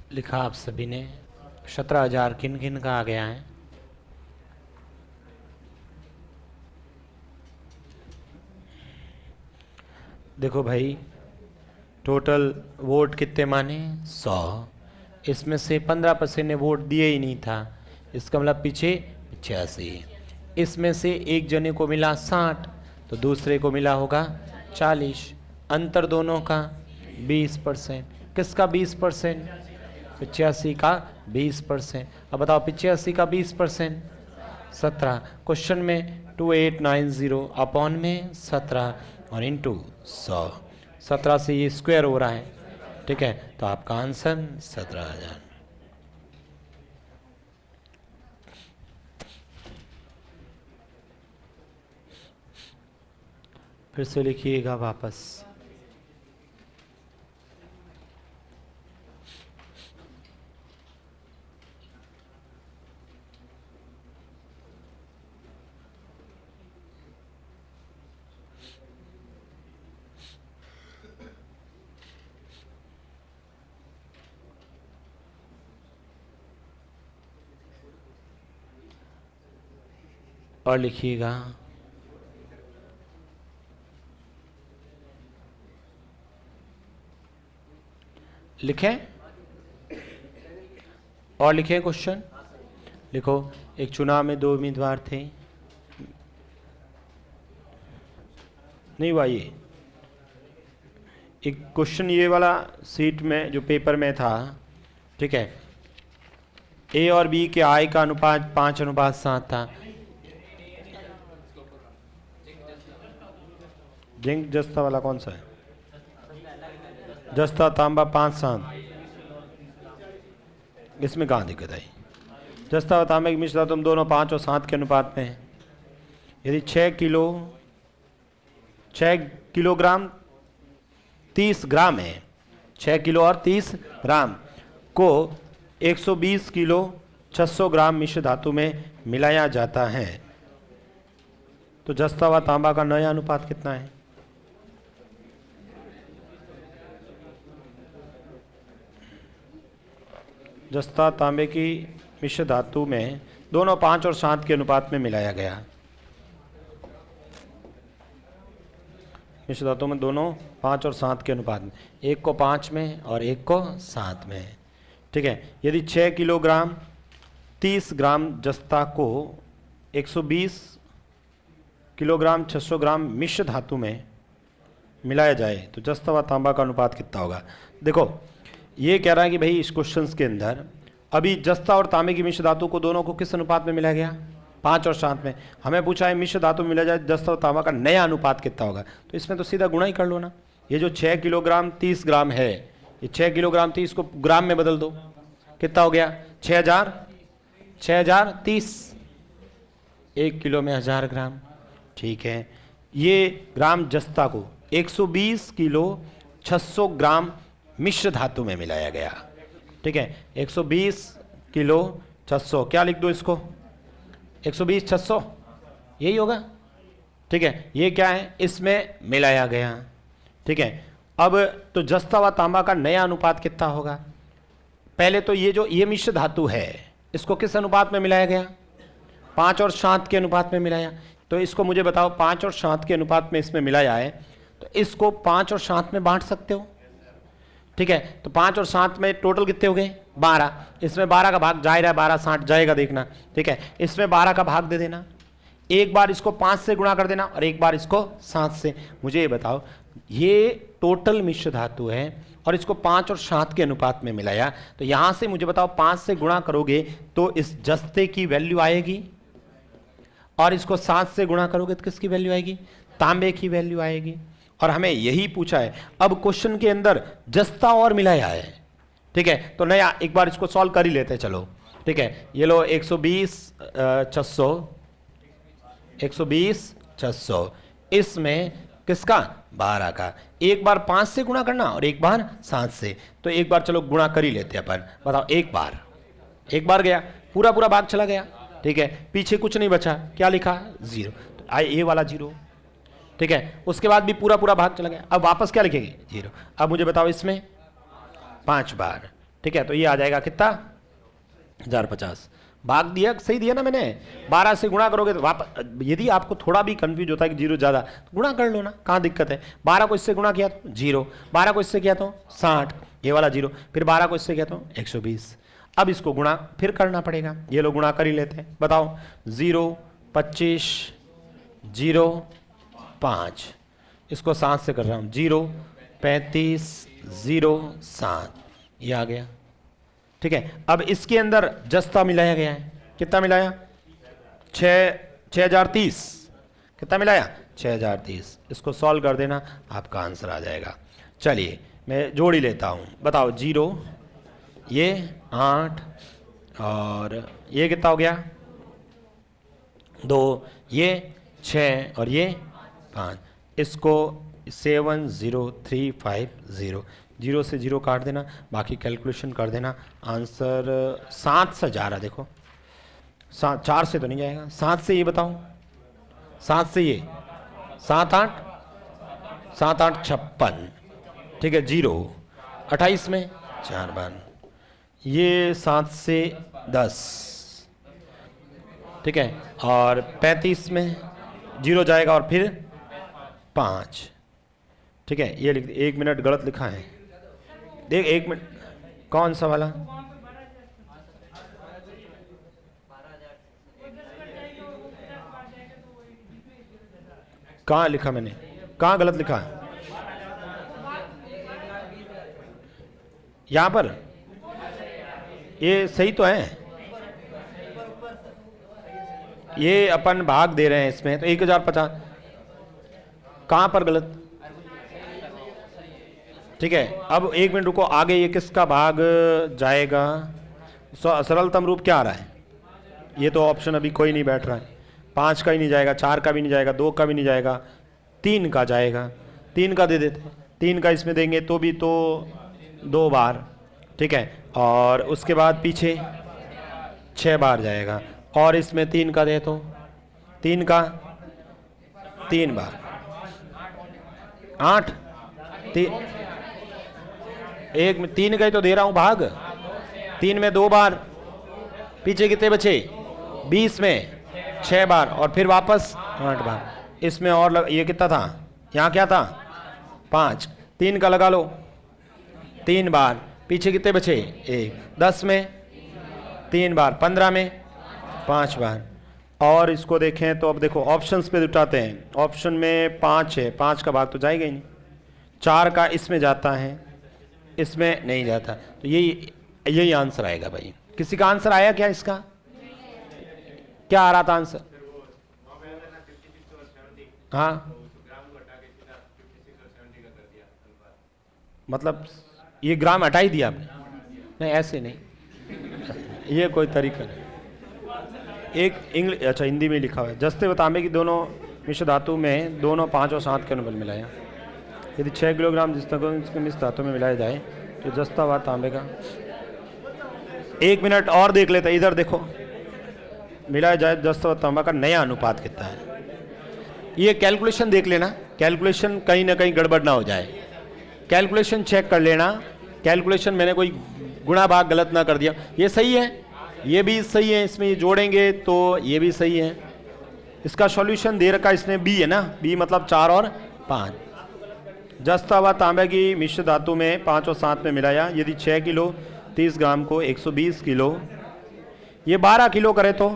लिखा आप सभी ने, 17,000 किन किन का आ गया है? देखो भाई, टोटल वोट कितने माने? 100। इसमें से 15% ने वोट दिए ही नहीं था, इसका मतलब पीछे 85। इसमें से एक जने को मिला 60 तो दूसरे को मिला होगा 40। अंतर दोनों का 20%। किसका 20%? 85 का 20%। अब बताओ 85 का 20% 17। क्वेश्चन में 2890 अपॉन में 17 और इंटू 100। 17 से ये स्क्वायर हो रहा है, ठीक है, तो आपका आंसर 17,000। फिर से लिखिएगा वापस। और लिखिएगा लिखें और लिखें क्वेश्चन। लिखो, एक चुनाव में 2 उम्मीदवार थे। नहीं हुआ ये एक क्वेश्चन, ये वाला सीट में जो पेपर में था, ठीक है, ए और बी के आय का अनुपात 5:7 था। जिंक जस्ता वाला कौन सा है? जस्ता तांबा 5:7। इसमें कहाँ दिक्कत आई? जस्ता और तांबे की मिश्र तुम दोनों 5 और 7 के अनुपात में है। यदि 6 किलोग्राम 30 ग्राम है, 6 किलो और 30 ग्राम को 120 किलो 600 ग्राम मिश्र धातु में मिलाया जाता है, तो जस्ता व तांबा का नया अनुपात कितना है? जस्ता तांबे की मिश्र धातु में दोनों 5 और 7 के अनुपात में मिलाया गया। मिश्र धातु में दोनों 5 और 7 के अनुपात में, एक को 5 में और एक को 7 में, ठीक है। यदि 6 किलोग्राम 30 ग्राम जस्ता को 120 किलोग्राम 600 ग्राम मिश्र धातु में मिलाया जाए तो जस्ता व तांबा का अनुपात कितना होगा। देखो ये कह रहा है कि भाई इस क्वेश्चन के अंदर अभी जस्ता और तांबे की मिश्र धातु को दोनों को किस अनुपात में मिलाया गया, 5 और 7 में। हमें पूछा है मिश्र धातु में मिला जाए जस्ता और तांबा का नया अनुपात कितना होगा, तो इसमें तो सीधा गुणा ही कर लो ना। ये जो 6 किलोग्राम 30 ग्राम है, ये 6 किलोग्राम 30 को ग्राम में बदल दो, कितना हो गया 6030, 1 किलो में 1000 ग्राम। ठीक है, ये ग्राम जस्ता को 120 किलो 600 ग्राम मिश्र धातु में मिलाया गया। ठीक है, 120 किलो 600, क्या लिख दो इसको, 120 600 यही होगा। ठीक है, ये क्या है, इसमें मिलाया गया। ठीक है, अब तो जस्ता व तांबा का नया अनुपात कितना होगा। पहले तो ये जो ये मिश्र धातु है इसको किस अनुपात में मिलाया गया, 5 और 7 के अनुपात में मिलाया। तो इसको मुझे बताओ 5 और 7 के अनुपात में इसमें मिलाया है, तो इसको 5 और 7 में बांट सकते हो। ठीक है, तो 5 और 7 में टोटल कितने हो गए 12, इसमें 12 का भाग जा रहा है, 12 60 जाएगा देखना। ठीक है, इसमें 12 का भाग दे देना, एक बार इसको 5 से गुणा कर देना और एक बार इसको 7 से। मुझे ये बताओ ये टोटल मिश्र धातु है और इसको 5 और 7 के अनुपात में मिलाया, तो यहां से मुझे बताओ 5 से गुणा करोगे तो इस जस्ते की वैल्यू आएगी और इसको 7 से गुणा करोगे तो किसकी वैल्यू आएगी, तांबे की वैल्यू आएगी। और हमें यही पूछा है। अब क्वेश्चन के अंदर जस्ता और मिलाया है। ठीक है, तो नया एक बार इसको सॉल्व कर ही लेते हैं, चलो। ठीक है, ये लो 120 600, इसमें किसका 12 का, एक बार 5 से गुणा करना और एक बार 7 से। तो एक बार चलो गुणा कर ही लेते हैं अपन, बताओ एक बार गया, पूरा भाग चला गया। ठीक है, पीछे कुछ नहीं बचा, क्या लिखा 0, तो ये वाला 0। ठीक है, उसके बाद भी पूरा भाग चला गया, अब वापस क्या लिखेंगे 0। अब मुझे बताओ इसमें 5 बार। ठीक है, तो ये आ जाएगा कितना 1050, भाग दिया सही दिया ना मैंने। 12 से गुणा करोगे तो वापस, यदि आपको थोड़ा भी कंफ्यूज होता है कि 0 ज़्यादा तो गुणा कर लो ना, कहाँ दिक्कत है। 12 को इससे गुणा किया तो 0, 12 को इससे किया तो 60, ये वाला 0, फिर 12 को इससे किया तो 120। अब इसको गुणा फिर करना पड़ेगा, ये लोग गुणा कर ही लेते हैं। बताओ 0 25 0 5, इसको 7 से कर रहा हूँ, 0 35 0 7, ये आ गया। ठीक है, अब इसके अंदर जस्ता मिलाया गया है, कितना मिलाया 6030, कितना मिलाया 6030। इसको सॉल्व कर देना, आपका आंसर आ जाएगा। चलिए मैं जोड़ ही लेता हूँ, बताओ 0 ये 8 और ये कितना हो गया 2, ये 6 और ये 5, इसको 70350, 0 से 0 काट देना, बाकी कैलकुलेशन कर देना। आंसर 7 से जा रहा, देखो 4 से तो नहीं जाएगा, 7 से ये बताओ, 7 से ये 7 8 56। ठीक है, 0 28 में 4 बार, ये 7 से 10। ठीक है, और 35 में 0 जाएगा और फिर 5। ठीक है, ये लिख 1 मिनट गलत लिखा है, देख 1 मिनट, कौन सा वाला, कहाँ लिखा मैंने, कहाँ गलत लिखा है, यहाँ पर ये सही तो है, ये अपन भाग दे रहे हैं इसमें तो 1050, कहाँ पर गलत। ठीक है, अब 1 मिनट रुको, आगे ये किसका भाग जाएगा, सरलतम रूप क्या आ रहा है, ये तो ऑप्शन अभी कोई नहीं बैठ रहा है, 5 का ही नहीं जाएगा, 4 का भी नहीं जाएगा, 2 का भी नहीं जाएगा, 3 का जाएगा, 3 का दे देते, 3 का इसमें देंगे तो भी तो 2 बार। ठीक है, और उसके बाद पीछे 6 बार जाएगा, और इसमें 3 का दे तो 3 का 3 बार, 8 1 में 3 का ही तो दे रहा हूं भाग, 3 में 2 बार, पीछे कितने बचे 20 में 6 बार और फिर वापस 8 बार। इसमें और ये कितना था, यहाँ क्या था 5, 3 का लगा लो 3 बार, पीछे कितने बचे 1, 10 में 3 बार, 15 में 5 बार। और इसको देखें तो अब देखो ऑप्शंस पे उठाते हैं, ऑप्शन में 5 है, 5 का भाग तो जाएगा ही नहीं, 4 का इसमें जाता है, इसमें नहीं जाता, तो यही आंसर आएगा भाई। किसी का आंसर आया क्या इसका? क्या आ रहा था आंसर? हाँ, मतलब ये ग्राम हटा ही दिया आपने? नहीं, ऐसे नहीं, ये कोई तरीका नहीं। एक इंग्लिश, अच्छा हिंदी में लिखा हुआ है, जस्ते व तांबे की दोनों मिश्र धातु में दोनों 5 और 7 के अनुबल मिलाया। यदि 6 किलोग्राम जस्ता को इसके मिश्र धातु में मिलाया जाए तो जस्ता व तांबे का, 1 मिनट और देख लेते, इधर देखो, मिलाया जाए जस्ता व तांबा का नया अनुपात कितना है। ये कैलकुलेशन देख लेना, कैलकुलेशन कहीं ना कहीं गड़बड़ ना हो जाए, कैलकुलेशन चेक कर लेना, कैलकुलेशन मैंने कोई गुणा भाग गलत ना कर दिया। ये सही है, ये भी सही है, इसमें ये जोड़ेंगे तो ये भी सही है। इसका सॉल्यूशन दे रखा इसने बी है ना, बी मतलब 4 और 5। जस्ता व तांबे की मिश्र धातु में 5 और 7 में मिलाया, यदि 6 किलो 30 ग्राम को 120 किलो, ये 12 किलो करे तो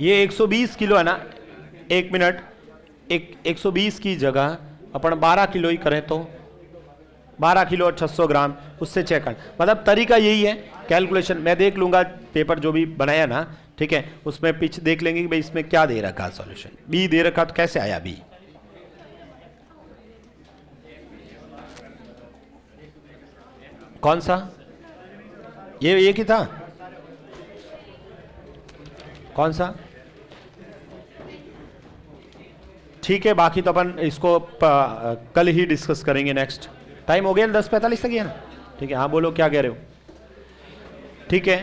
ये 120 किलो है ना। 1 मिनट, 120 की जगह अपन 12 किलो ही करें तो 12 किलो और 600 ग्राम, उससे चेक कर, मतलब तरीका यही है। कैलकुलेशन मैं देख लूंगा, पेपर जो भी बनाया ना, ठीक है, उसमें पीछे देख लेंगे कि भाई इसमें क्या दे रखा सॉल्यूशन। बी दे रखा तो कैसे आया बी? कौन सा? ये एक ही था, कौन सा? ठीक है, बाकी तो अपन इसको कल ही डिस्कस करेंगे। नेक्स्ट टाइम हो गया 10:45 तक है ना, ठीक है। हाँ बोलो, क्या कह रहे हो? ठीक है।